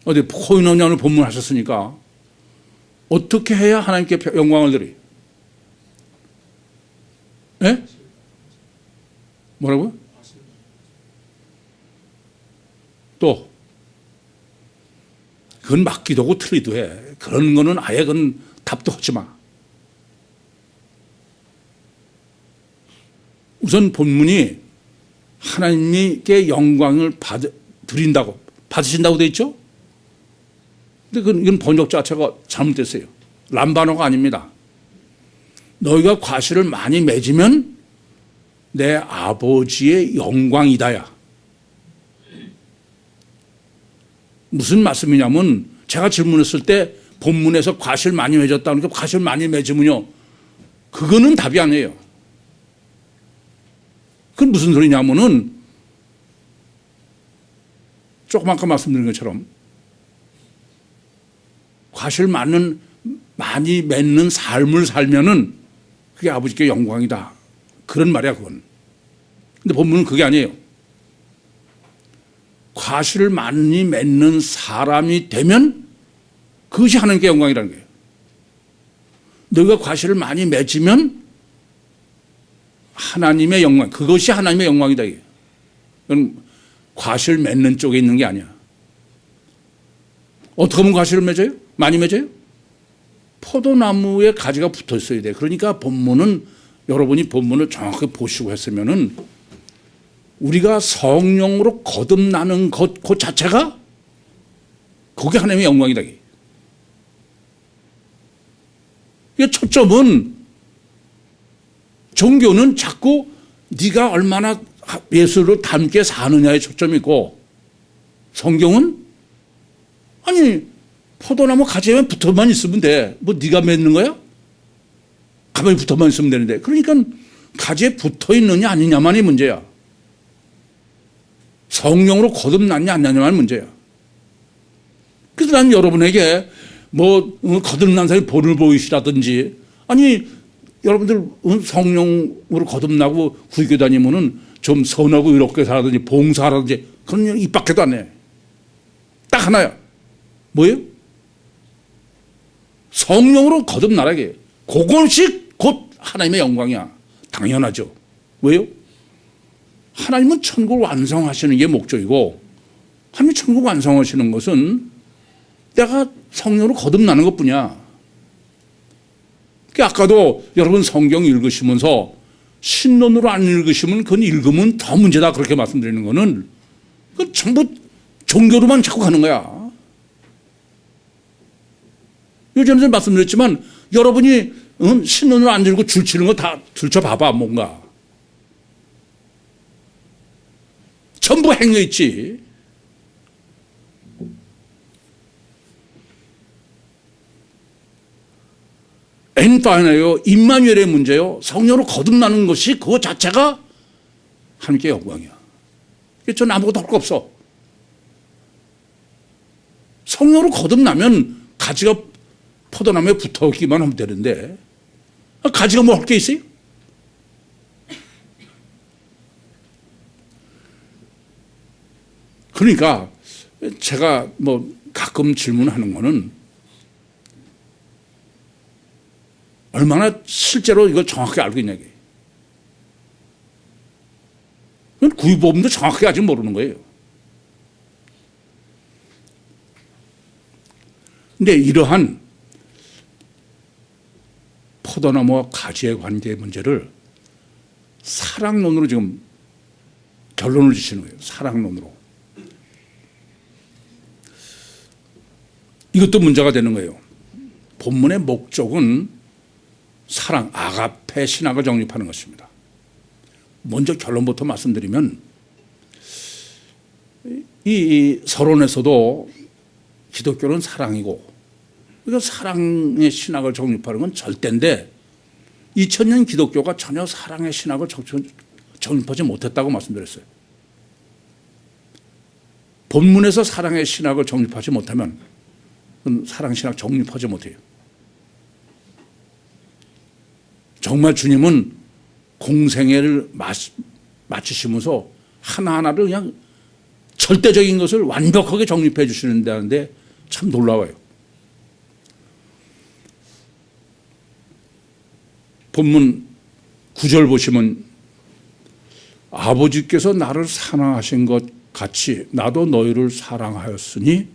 어디 코인원년을 본문하셨으니까 어떻게 해야 하나님께 영광을 드리? 예? 뭐라고요? 것도 그건 맞기도 하고 틀리도 해. 그런 거는 아예 그건 답도 하지 마. 우선 본문이 하나님께 영광을 드린다고, 받으신다고 돼 있죠? 근데 이건 번역 자체가 잘못됐어요. 람바노가 아닙니다. 너희가 과실을 많이 맺으면 내 아버지의 영광이다야. 무슨 말씀이냐면 제가 질문했을 때 본문에서 과실 많이 맺었다 그러니까 과실 많이 맺으면요. 그거는 답이 아니에요. 그건 무슨 소리냐면은 조금 아까 말씀드린 것처럼 과실 많이 맺는 삶을 살면은 그게 아버지께 영광이다. 그런 말이야, 그건. 근데 본문은 그게 아니에요. 과실을 많이 맺는 사람이 되면 그것이 하나님께 영광이라는 거예요. 너희가 과실을 많이 맺으면 하나님의 영광, 그것이 하나님의 영광이다. 그건 과실 맺는 쪽에 있는 게 아니야. 어떻게 하면 과실을 맺어요? 많이 맺어요? 포도나무에 가지가 붙어 있어야 돼. 그러니까 본문은 여러분이 본문을 정확히 보시고 했으면은 우리가 성령으로 거듭나는 것 그 자체가 그게 하나님의 영광이다. 이게 초점은 종교는 자꾸 네가 얼마나 예수를 닮게 사느냐에 초점이 있고 성경은 아니 포도나무 가지에 붙어만 있으면 돼. 뭐 네가 맺는 거야? 가만히 붙어만 있으면 되는데. 그러니까 가지에 붙어 있느냐 아니냐만이 문제야. 성령으로 거듭났냐 안 났냐만이 문제야. 그래서 난 여러분에게 뭐 거듭난 사람이 본을 보이시라든지 아니 여러분들 성령으로 거듭나고 구의교 다니면은 좀 선하고 의롭게 살아든지 봉사하라든지 그런 일 입 밖에도 안 해. 딱 하나야. 뭐예요? 성령으로 거듭나라게. 그것이 곧 하나님의 영광이야. 당연하죠. 왜요? 하나님은 천국을 완성하시는 게 목적이고 하나님이 천국 완성하시는 것은 내가 성령으로 거듭나는 것뿐이야. 아까도 여러분 성경 읽으시면서 신론으로 안 읽으시면 그건 읽으면 더 문제다 그렇게 말씀드리는 거는 그건 전부 종교로만 자꾸 가는 거야. 요즘에 말씀드렸지만 여러분이 신론으로 안 읽고 줄치는 거 다 들춰봐봐 뭔가. 전부 행여있지. 엔파이나요 임마누엘의 문제요. 성령으로 거듭나는 것이 그거 자체가 하나님께 영광이야. 저는 아무것도 할 거 없어. 성령으로 거듭나면 가지가 포도나무에 붙어있기만 하면 되는데 가지가 뭐 할 게 있어요? 그러니까 제가 뭐 가끔 질문하는 거는 얼마나 실제로 이걸 정확히 알고 있냐. 그건 구유법도 정확히 아직 모르는 거예요. 근데 이러한 포도나무와 가지의 관계의 문제를 사랑론으로 지금 결론을 지시는 거예요. 사랑론으로. 이것도 문제가 되는 거예요. 본문의 목적은 사랑, 아가페 신학을 정립하는 것입니다. 먼저 결론부터 말씀드리면 이 서론에서도 기독교는 사랑이고 그러니까 사랑의 신학을 정립하는 건 절대인데 2000년 기독교가 전혀 사랑의 신학을 정립하지 못했다고 말씀드렸어요. 본문에서 사랑의 신학을 정립하지 못하면 사랑 신학 정립하지 못해요. 정말 주님은 공생애를 마치시면서 하나하나를 그냥 절대적인 것을 완벽하게 정립해 주시는데 참 놀라워요. 본문 9절 보시면 아버지께서 나를 사랑하신 것 같이 나도 너희를 사랑하였으니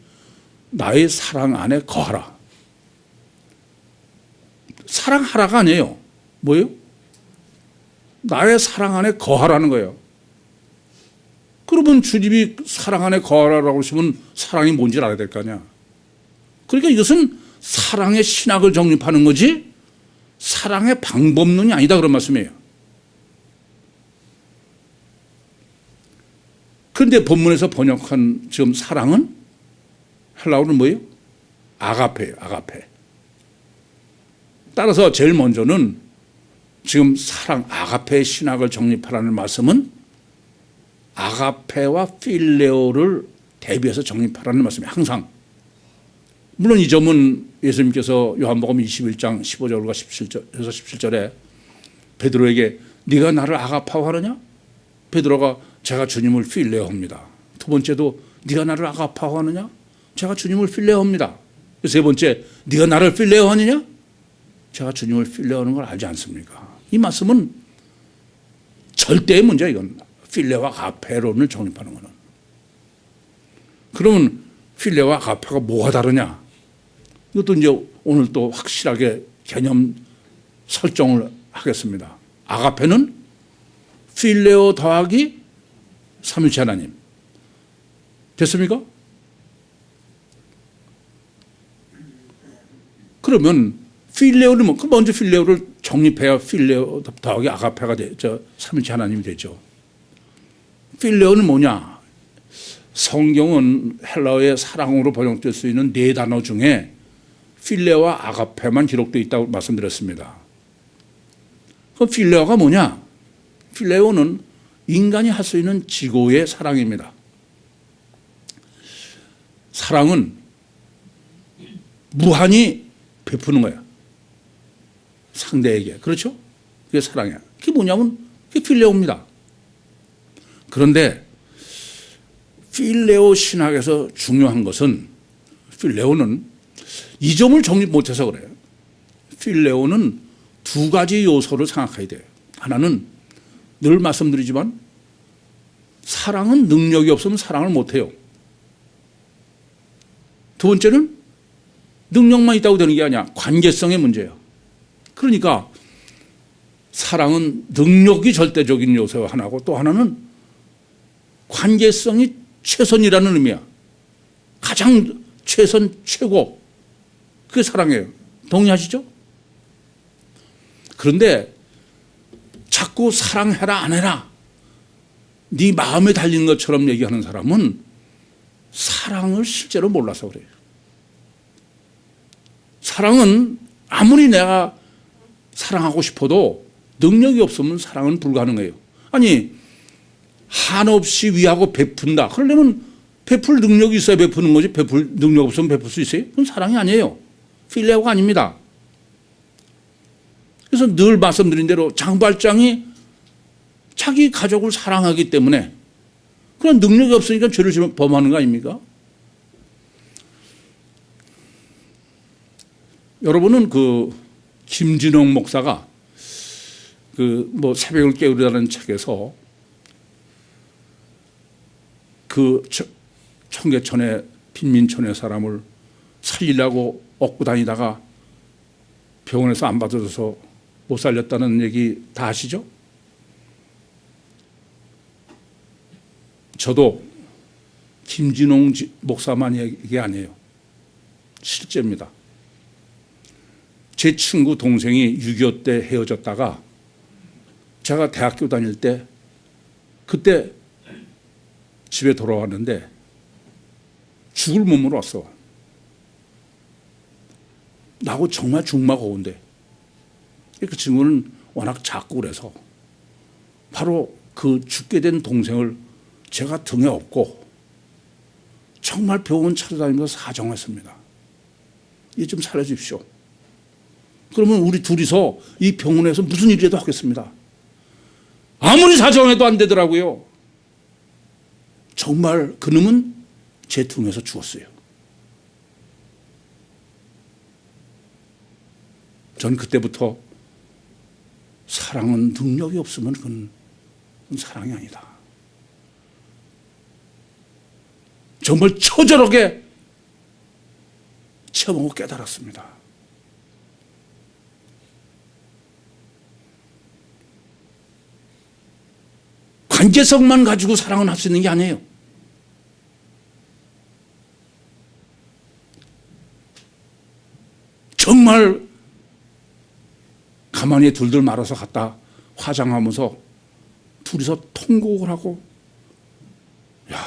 나의 사랑 안에 거하라. 사랑하라가 아니에요. 뭐예요? 나의 사랑 안에 거하라는 거예요. 그러면 주님이 사랑 안에 거하라고 하시면 사랑이 뭔지 알아야 될 거 아니야. 그러니까 이것은 사랑의 신학을 정립하는 거지 사랑의 방법론이 아니다 그런 말씀이에요. 그런데 본문에서 번역한 지금 사랑은 헬라어는 뭐예요? 아가페예요. 아가페. 따라서 제일 먼저는 지금 사랑 아가페의 신학을 정립하라는 말씀은 아가페와 필레오를 대비해서 정립하라는 말씀이에요. 항상. 물론 이 점은 예수님께서 요한복음 21장 15절과 17절에 베드로에게 네가 나를 아가파오 하느냐? 베드로가 제가 주님을 필레오합니다. 두 번째도 네가 나를 아가파오 하느냐? 제가 주님을 필레오합니다. 세 번째 네가 나를 필레오하느냐? 제가 주님을 필레오하는 걸 알지 않습니까? 이 말씀은 절대의 문제야. 이건 필레와 아가페론을 정립하는 거는. 그러면 필레와 아가페가 뭐가 다르냐? 이것도 이제 오늘 또 확실하게 개념 설정을 하겠습니다. 아가페는 필레오 더하기 삼위일체 하나님. 됐습니까? 그러면 필레오는 뭐 먼저 필레오를 정립해야 필레오 더하기 아가페가 되죠. 삼위일체 하나님이 되죠. 필레오는 뭐냐? 성경은 헬라어의 사랑으로 번역될 수 있는 네 단어 중에 필레오와 아가페만 기록되어 있다고 말씀드렸습니다. 그럼 필레오가 뭐냐? 필레오는 인간이 할 수 있는 지고의 사랑입니다. 사랑은 무한히 베푸는 거야. 상대에게. 그렇죠? 그게 사랑이야. 그게 뭐냐면 그게 필레오입니다. 그런데 필레오 신학에서 중요한 것은 필레오는 이 점을 정립 못해서 그래요. 필레오는 두 가지 요소를 생각해야 돼요. 하나는 늘 말씀드리지만 사랑은 능력이 없으면 사랑을 못해요. 두 번째는 능력만 있다고 되는 게 아니야. 관계성의 문제예요. 그러니까 사랑은 능력이 절대적인 요소 하나고 또 하나는 관계성이 최선이라는 의미야. 가장 최선 최고. 그게 사랑이에요. 동의하시죠? 그런데 자꾸 사랑해라 안 해라 네 마음에 달린 것처럼 얘기하는 사람은 사랑을 실제로 몰라서 그래요. 사랑은 아무리 내가 사랑하고 싶어도 능력이 없으면 사랑은 불가능해요. 아니 한없이 위하고 베푼다. 그러려면 베풀 능력이 있어야 베푸는 거지 베풀 능력 없으면 베풀 수 있어요? 그건 사랑이 아니에요. 필레오가 아닙니다. 그래서 늘 말씀드린 대로 장발장이 자기 가족을 사랑하기 때문에 그런 능력이 없으니까 죄를 범하는 거 아닙니까? 여러분은 그 김진홍 목사가 그 뭐 새벽을 깨우리라는 책에서 그 청계천의 빈민촌의 사람을 살리려고 얻고 다니다가 병원에서 안 받아줘서 못 살렸다는 얘기 다 아시죠? 저도 김진홍 목사만 얘기 아니에요. 실제입니다. 제 친구 동생이 6.25 때 헤어졌다가 제가 대학교 다닐 때 그때 집에 돌아왔는데 죽을 몸으로 왔어. 나하고 정말 중마고운데 그 친구는 워낙 작고 그래서 바로 그 죽게 된 동생을 제가 등에 업고 정말 병원 찾아다니면서 사정했습니다. 이 좀 살려주십시오. 그러면 우리 둘이서 이 병원에서 무슨 일이라도 하겠습니다. 아무리 사정해도 안 되더라고요. 정말 그놈은 제 등에서 죽었어요. 전 그때부터 사랑은 능력이 없으면 그건 사랑이 아니다. 정말 처절하게 체험하고 깨달았습니다. 관계성만 가지고 사랑은 할 수 있는 게 아니에요. 정말 가만히 둘둘 말아서 갔다 화장하면서 둘이서 통곡을 하고, 야,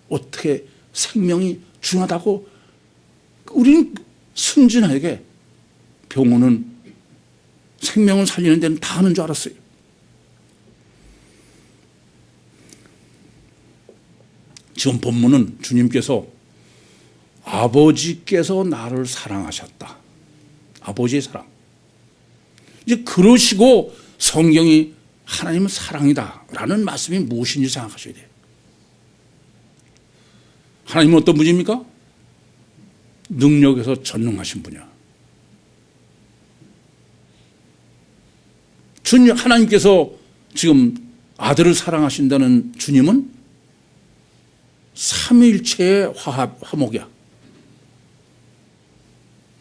어떻게 생명이 중요하다고. 우리는 순진하게 병원은 생명을 살리는 데는 다 하는 줄 알았어요. 지금 본문은 주님께서 아버지께서 나를 사랑하셨다. 아버지의 사랑. 이제 그러시고 성경이 하나님은 사랑이다 라는 말씀이 무엇인지 생각하셔야 돼요. 하나님은 어떤 분입니까? 능력에서 전능하신 분이야. 주님, 하나님께서 지금 아들을 사랑하신다는 주님은 삼위일체의 화목이야.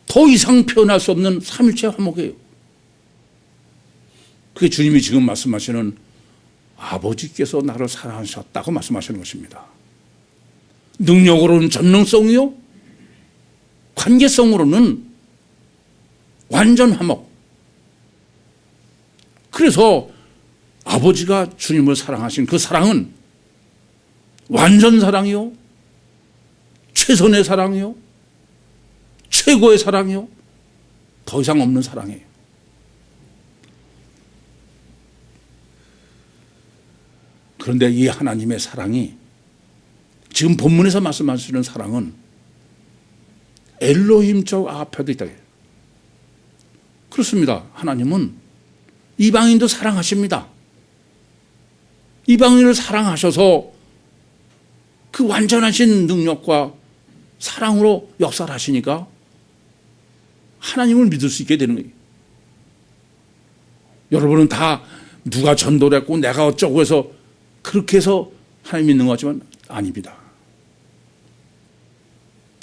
더 이상 표현할 수 없는 삼위일체의 화목이에요. 그게 주님이 지금 말씀하시는 아버지께서 나를 사랑하셨다고 말씀하시는 것입니다. 능력으로는 전능성이요, 관계성으로는 완전 화목. 그래서 아버지가 주님을 사랑하신 그 사랑은 완전 사랑이요, 최선의 사랑이요, 최고의 사랑이요, 더 이상 없는 사랑이에요. 그런데 이 하나님의 사랑이 지금 본문에서 말씀하시는 사랑은 엘로힘적 아가페도 있다. 그렇습니다. 하나님은 이방인도 사랑하십니다. 이방인을 사랑하셔서 그 완전하신 능력과 사랑으로 역사를 하시니까 하나님을 믿을 수 있게 되는 거예요. 여러분은 다 누가 전도를 했고 내가 어쩌고 해서 그렇게 해서 하나님 믿는 것 같지만 아닙니다.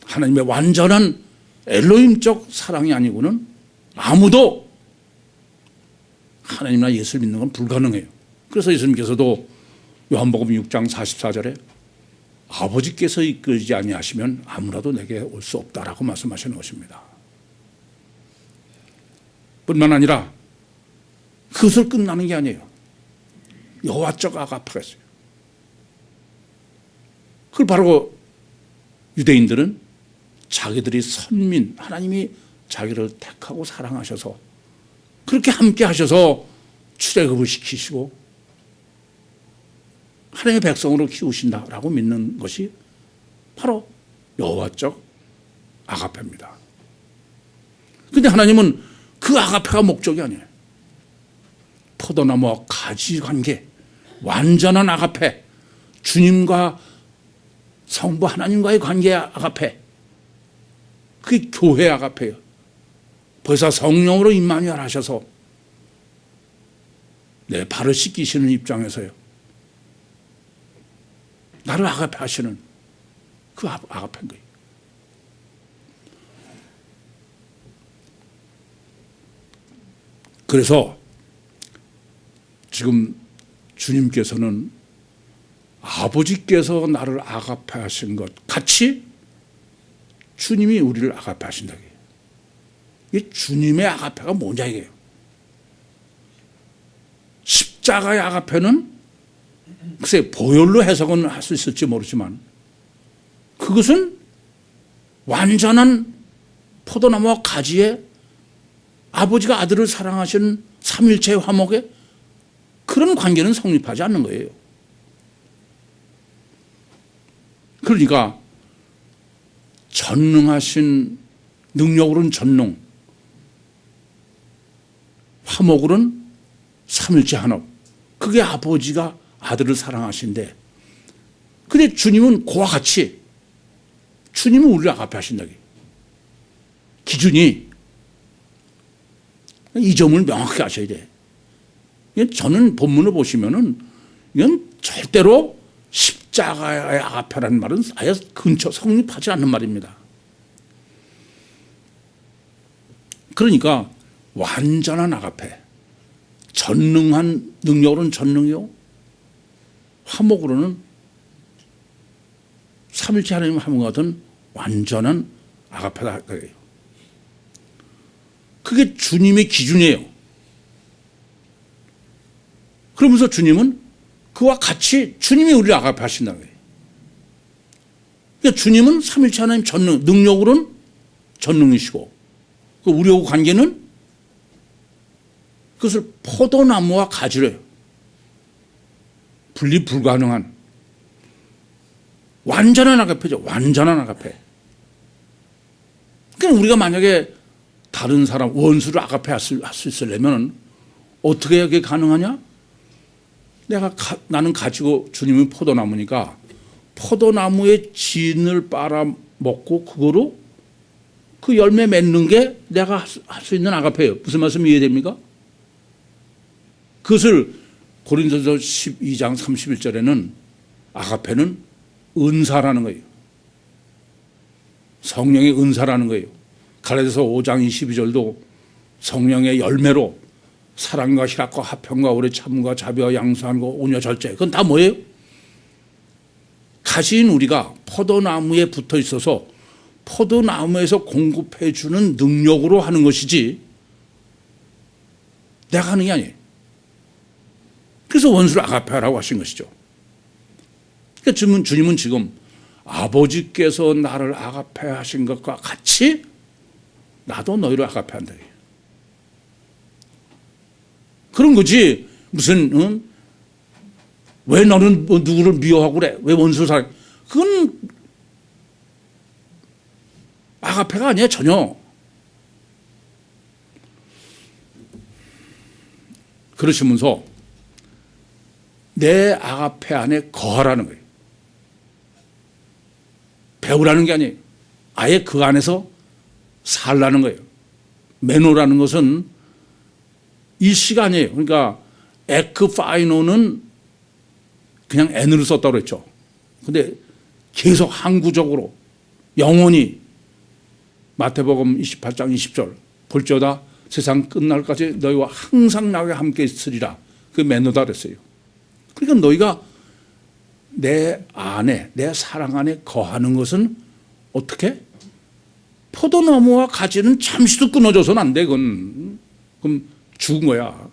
하나님의 완전한 엘로힘적 사랑이 아니고는 아무도 하나님이나 예수를 믿는 건 불가능해요. 그래서 예수님께서도 요한복음 6장 44절에 아버지께서 이끌지 아니하시면 아무라도 내게 올 수 없다라고 말씀하시는 것입니다. 뿐만 아니라 그것을 끝나는 게 아니에요. 여호와적 아가페가 있어요. 그걸 바로 유대인들은 자기들이 선민, 하나님이 자기를 택하고 사랑하셔서 그렇게 함께 하셔서 출애굽을 시키시고 하나님의 백성으로 키우신다라고 믿는 것이 바로 여호와적 아가페입니다. 그런데 하나님은 그 아가페가 목적이 아니에요. 포도나무와 가지 관계, 완전한 아가페, 주님과 성부 하나님과의 관계의 아가페, 그게 교회 아가페예요. 벌써 성령으로 임마누엘 하셔서 내 발을 씻기시는 입장에서요, 나를 아가페 하시는 그 아가페인 거예요. 그래서 지금 주님께서는 아버지께서 나를 아가페 하신 것 같이 주님이 우리를 아가페 하신다. 이게 주님의 아가페가 뭐냐 이게요. 십자가의 아가페는 글쎄 보혈로 해석은 할 수 있을지 모르지만 그것은 완전한 포도나무와 가지에 아버지가 아들을 사랑하시는 삼일체의 화목에 그런 관계는 성립하지 않는 거예요. 그러니까 전능하신 능력으로는 전능, 화목으로는 삼일체 하나. 그게 아버지가 아들을 사랑하신데, 근데 주님은 그와 같이 주님은 우리를 아가페 하신다. 기준이 이 점을 명확히 아셔야 돼. 저는 본문을 보시면은 이건 절대로 십자가의 아가페라는 말은 아예 근처 성립하지 않는 말입니다. 그러니까 완전한 아가페, 전능한 능력으로는 전능이요, 화목으로는 삼일체 하나님 한 분 같은 완전한 아가페다. 그게 주님의 기준이에요. 그러면서 주님은 그와 같이 주님이 우리를 아가페 하신다는 거예요. 그러니까 주님은 삼일체 하나님 전능, 능력으로는 전능이시고, 우리하고 관계는 그것을 포도나무와 가지로 해요. 분리 불가능한 완전한 아가페죠. 완전한 아가페. 그러니까 우리가 만약에 다른 사람, 원수를 아가페 할 수 있으려면 어떻게 그게 가능하냐? 나는 가지고 주님은 포도나무니까 포도나무의 진을 빨아먹고 그거로 그 열매 맺는 게 내가 할 수 있는 아가페예요. 무슨 말씀 이해됩니까? 그것을 고린도서 12장 31절에는 아가페는 은사라는 거예요. 성령의 은사라는 거예요. 갈라디아서 5장 22절도 성령의 열매로 사랑과 희락과 화평과 오래 참과 자비와 양수하는 거 온유 절제, 그건 다 뭐예요? 가시인 우리가 포도나무에 붙어 있어서 포도나무에서 공급해 주는 능력으로 하는 것이지 내가 하는 게 아니에요. 그래서 원수를 아가페하라고 하신 것이죠. 그러니까 주님은 지금 아버지께서 나를 아가페 하신 것과 같이 나도 너희를 아가페 한다. 그런 거지. 무슨 왜 너는 누구를 미워하고 그래? 왜 원수를 사랑해? 그건 아가페가 아니야 전혀. 그러시면서 내 아가페 안에 거하라는 거예요. 배우라는 게 아니에요. 아예 그 안에서 살라는 거예요. 메노라는 것은 일시가 아니에요. 그러니까 에크파이노는 그냥 N으로 썼다고 그랬죠. 근데 계속 항구적으로 영원히 마태복음 28장 20절 볼지어다 세상 끝날까지 너희와 항상 나와 함께 있으리라. 그게 메노다 그랬어요. 그러니까 너희가 내 안에, 내 사랑 안에 거하는 것은 어떻게? 포도나무와 가지는 잠시도 끊어져서는 안 돼. 그건 그럼 죽은 거야.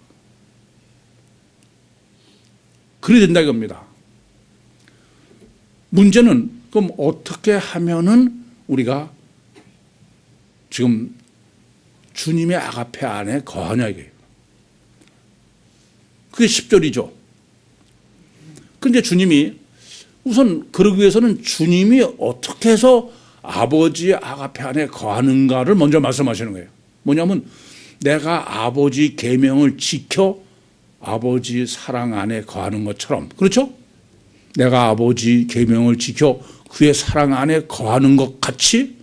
그래야 된다 이겁니다. 문제는 그럼 어떻게 하면은 우리가 지금 주님의 아가페 안에 거하냐 이게요. 그게 10절이죠. 그런데 주님이 우선 그러기 위해서는 주님이 어떻게 해서 아버지의 아가페 안에 거하는가를 먼저 말씀하시는 거예요. 뭐냐면 내가 아버지 계명을 지켜 아버지 사랑 안에 거하는 것처럼, 그렇죠? 내가 아버지 계명을 지켜 그의 사랑 안에 거하는 것 같이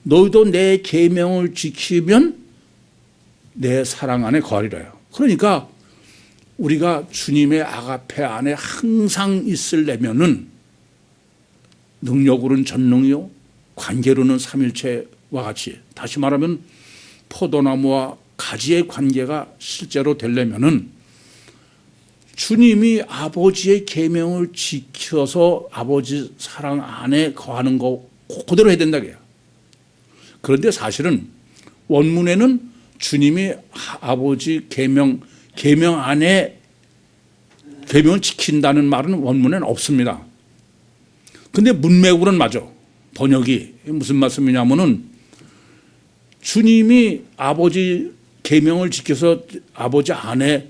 너희도 내 계명을 지키면 내 사랑 안에 거하리라요. 그러니까 우리가 주님의 아가페 안에 항상 있으려면은 능력으로는 전능이요, 관계로는 삼일체와 같이, 다시 말하면 포도나무와 가지의 관계가 실제로 되려면은 주님이 아버지의 계명을 지켜서 아버지 사랑 안에 거하는 거 그대로 해야 된다고요. 그런데 사실은 원문에는 주님이 아버지 계명 안에 계명을 지킨다는 말은 원문에는 없습니다. 근데 문맥으로는 맞아. 번역이 무슨 말씀이냐면은 주님이 아버지 계명을 지켜서 아버지 안에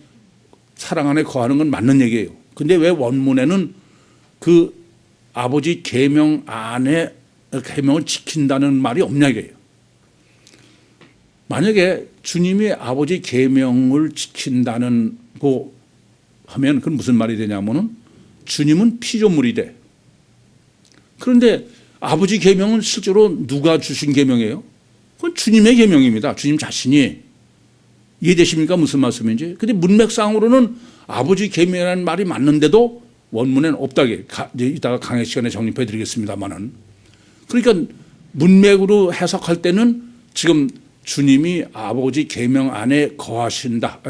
사랑 안에 거하는 건 맞는 얘기예요. 근데 왜 원문에는 그 아버지 계명 안에 계명을 지킨다는 말이 없냐 이거예요. 만약에 주님이 아버지 계명을 지킨다는 거 하면 그건 무슨 말이 되냐면은 주님은 피조물이래. 그런데 아버지 계명은 실제로 누가 주신 계명이에요? 그건 주님의 계명입니다. 주님 자신이. 이해되십니까? 무슨 말씀인지. 근데 문맥상으로는 아버지 계명이라는 말이 맞는데도 원문에는 없다게 이따가 강의 시간에 정립해 드리겠습니다만은, 그러니까 문맥으로 해석할 때는 지금 주님이 아버지 계명 안에 거하신다,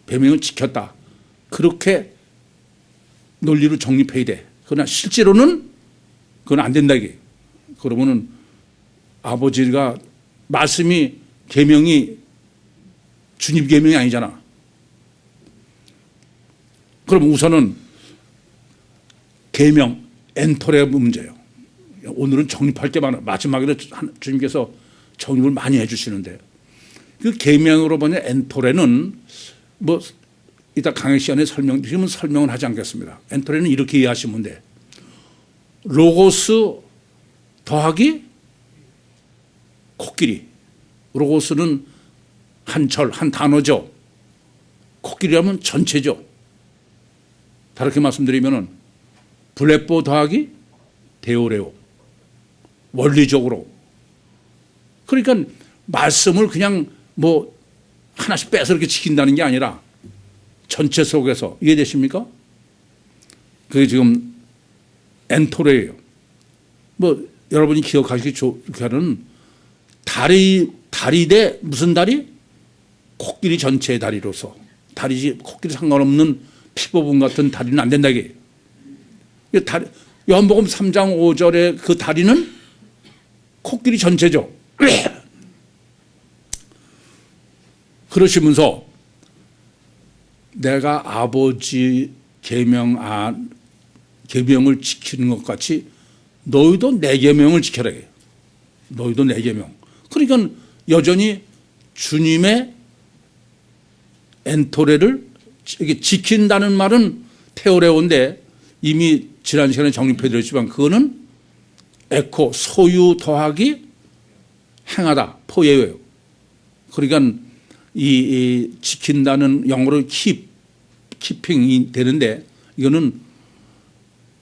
계명을 지켰다, 그렇게 논리로 정립해야 돼. 그러나 실제로는 그건 안 된다 이게. 그러면은 아버지가 말씀이 계명이 주님 계명이 아니잖아. 그럼 우선은 계명 엔토레 문제예요. 오늘은 정립할 게 많아. 마지막에 주님께서 정립을 많이 해주시는데, 그 계명으로 보는 엔토레는 뭐 이따 강의 시간에 지금은 설명을 하지 않겠습니다. 엔토레는 이렇게 이해하시면 돼. 로고스 더하기 코끼리. 로고스는 한 절, 한 단어죠. 코끼리라면 전체죠. 다르게 말씀드리면은 블레포 더하기 데오레오. 원리적으로. 그러니까 말씀을 그냥 뭐 하나씩 빼서 이렇게 지킨다는 게 아니라 전체 속에서, 이해되십니까? 그게 지금 엔토레예요. 뭐 여러분이 기억하시기 좋게 하는 다리 대 무슨 다리? 코끼리 전체의 다리로서. 다리지 코끼리 상관없는 피부분 같은 다리는 안 된다 이게. 요한복음 3장 5절의 그 다리는 코끼리 전체죠. 그러시면서 내가 아버지 계명을 지키는 것 같이 너희도 내 계명을 지켜라. 너희도 내 계명. 그러니까 여전히 주님의 엔토레를 지킨다는 말은 테오레오인데, 이미 지난 시간에 정립해 드렸지만 그거는 에코, 소유 더하기 행하다, 포예예요. 그러니까 이 지킨다는 영어로 키핑이 되는데, 이거는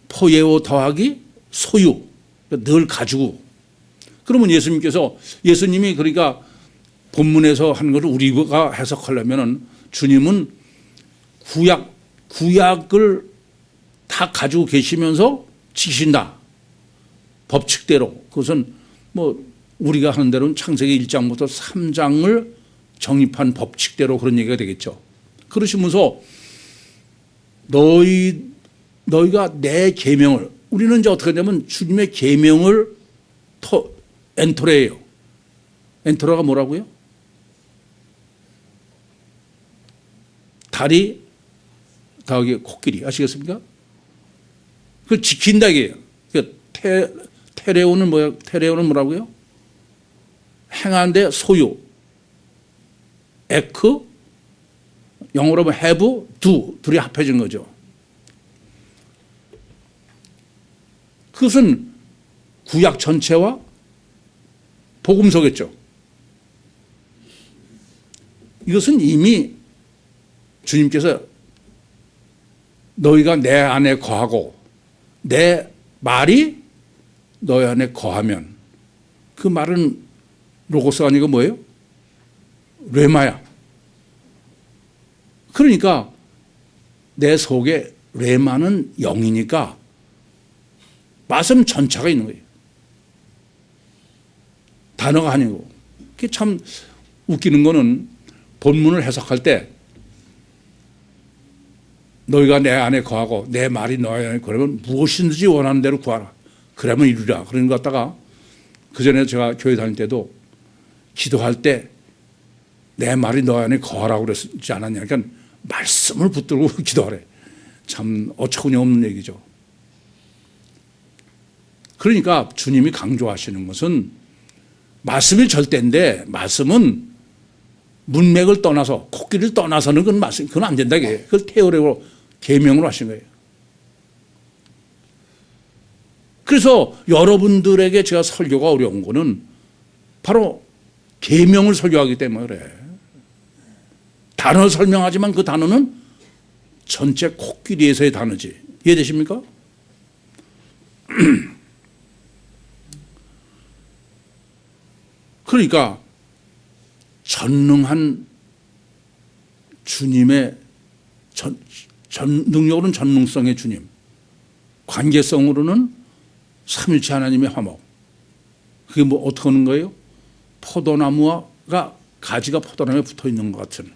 포예오 더하기 소유, 늘 가지고. 그러면 예수님이 그러니까 본문에서 하는 것을 우리가 해석하려면은 주님은 구약을 다 가지고 계시면서 지키신다. 법칙대로. 그것은 뭐 우리가 하는 대로는 창세기 1장부터 3장을 정립한 법칙대로 그런 얘기가 되겠죠. 그러시면서 너희가 내 계명을, 우리는 이제 어떻게 하냐면 주님의 계명을 엔토레예요. 엔토레가 뭐라고요? 다리 더하기 코끼리, 아시겠습니까? 그걸 지킨다 이게요. 테레오는 뭐야? 테레오는 뭐라고요? 행한데 소유. 에크, 영어로 하면 have, do, 둘이 합해진 거죠. 그것은 구약 전체와 복음서겠죠. 이것은 이미 주님께서 너희가 내 안에 거하고 내 말이 너희 안에 거하면, 그 말은 로고스가 아니고 뭐예요? 레마야. 그러니까 내 속에 레마는 영이니까 말씀 전체가 있는 거예요. 단어가 아니고. 그게 참 웃기는 거는 본문을 해석할 때 너희가 내 안에 거하고 내 말이 너희 안에 거하면 무엇이든지 원하는 대로 구하라. 그러면 이루리라. 그런 것 같다가 그전에 제가 교회 다닐 때도 기도할 때 내 말이 너희 안에 거하라고 그랬지 않았냐. 그러니까 말씀을 붙들고 기도하래. 참 어처구니 없는 얘기죠. 그러니까 주님이 강조하시는 것은 말씀이 절대인데, 말씀은 문맥을 떠나서 코끼리를 떠나서는 그건 안 된다. 그걸 테오레로 계명으로 하신 거예요. 그래서 여러분들에게 제가 설교가 어려운 거는 바로 계명을 설교하기 때문에 그래. 단어를 설명하지만 그 단어는 전체 코끼리에서의 단어지. 이해되십니까? 그러니까 전능한 주님의 능력으로는 전능성의 주님, 관계성으로는 삼위일체 하나님의 화목. 그게 뭐 어떻게 하는 거예요? 포도나무가 가지가 포도나무에 붙어 있는 것 같은.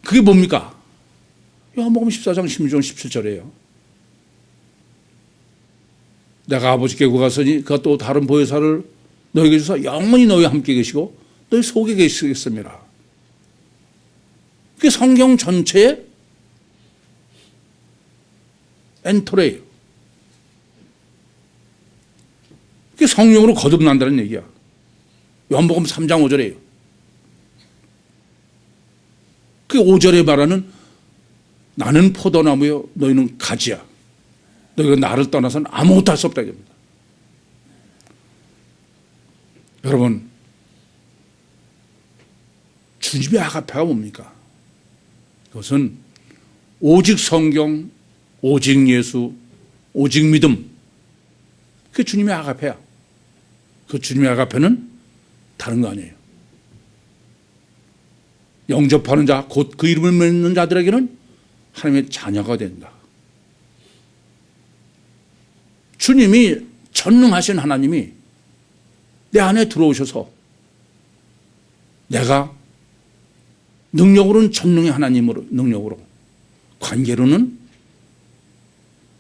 그게 뭡니까? 요한복음 14장 16절 17절이에요. 내가 아버지께 구하사니 그가 또 다른 보혜사를 너에게 주사 영원히 너희와 함께 계시고 너희 속에 계시겠습니다. 그게 성경 전체의 엔터레예요. 그게 성령으로 거듭난다는 얘기야. 요한복음 3장 5절이에요. 그 5절에 말하는 나는 포도나무요 너희는 가지야. 너희가 나를 떠나서는 아무것도 할 수 없다 이겁니다. 여러분, 주님의 아가페가 뭡니까? 그것은 오직 성경, 오직 예수, 오직 믿음. 그게 주님의 아가페야. 그 주님의 아가페는 다른 거 아니에요. 영접하는 자, 곧 그 이름을 믿는 자들에게는 하나님의 자녀가 된다. 주님이 전능하신 하나님이 내 안에 들어오셔서 내가 능력으로는 전능의 하나님으로 능력으로 관계로는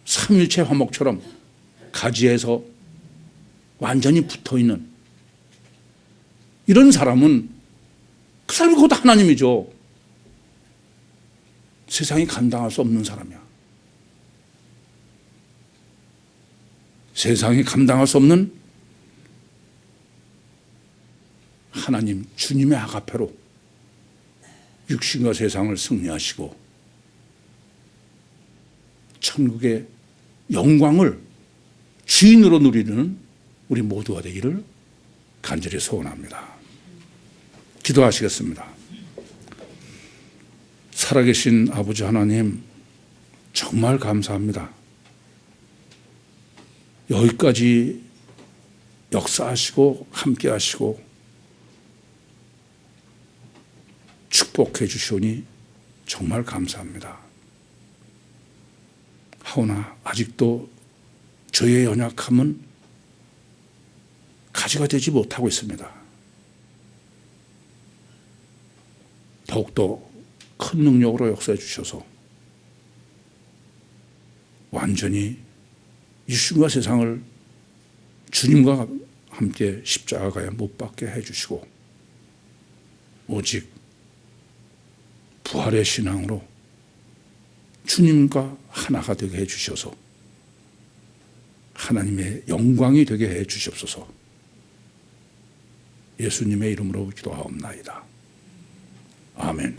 삼일체 화목처럼 가지에서 완전히 붙어있는 이런 사람은 그 사람이 곧 하나님이죠. 세상이 감당할 수 없는 사람이야. 세상이 감당할 수 없는 하나님, 주님의 아가페로 육신과 세상을 승리하시고 천국의 영광을 주인으로 누리는 우리 모두가 되기를 간절히 소원합니다. 기도하시겠습니다. 살아계신 아버지 하나님, 정말 감사합니다. 여기까지 역사하시고 함께 하시고 축복해 주시오니 정말 감사합니다. 하오나 아직도 저의 연약함은 가지가 되지 못하고 있습니다. 더욱더 큰 능력으로 역사해 주셔서 완전히 육신과 세상을 주님과 함께 십자가에 못 박게 해주시고 오직 부활의 신앙으로 주님과 하나가 되게 해주셔서 하나님의 영광이 되게 해주시옵소서. 예수님의 이름으로 기도하옵나이다. 아멘.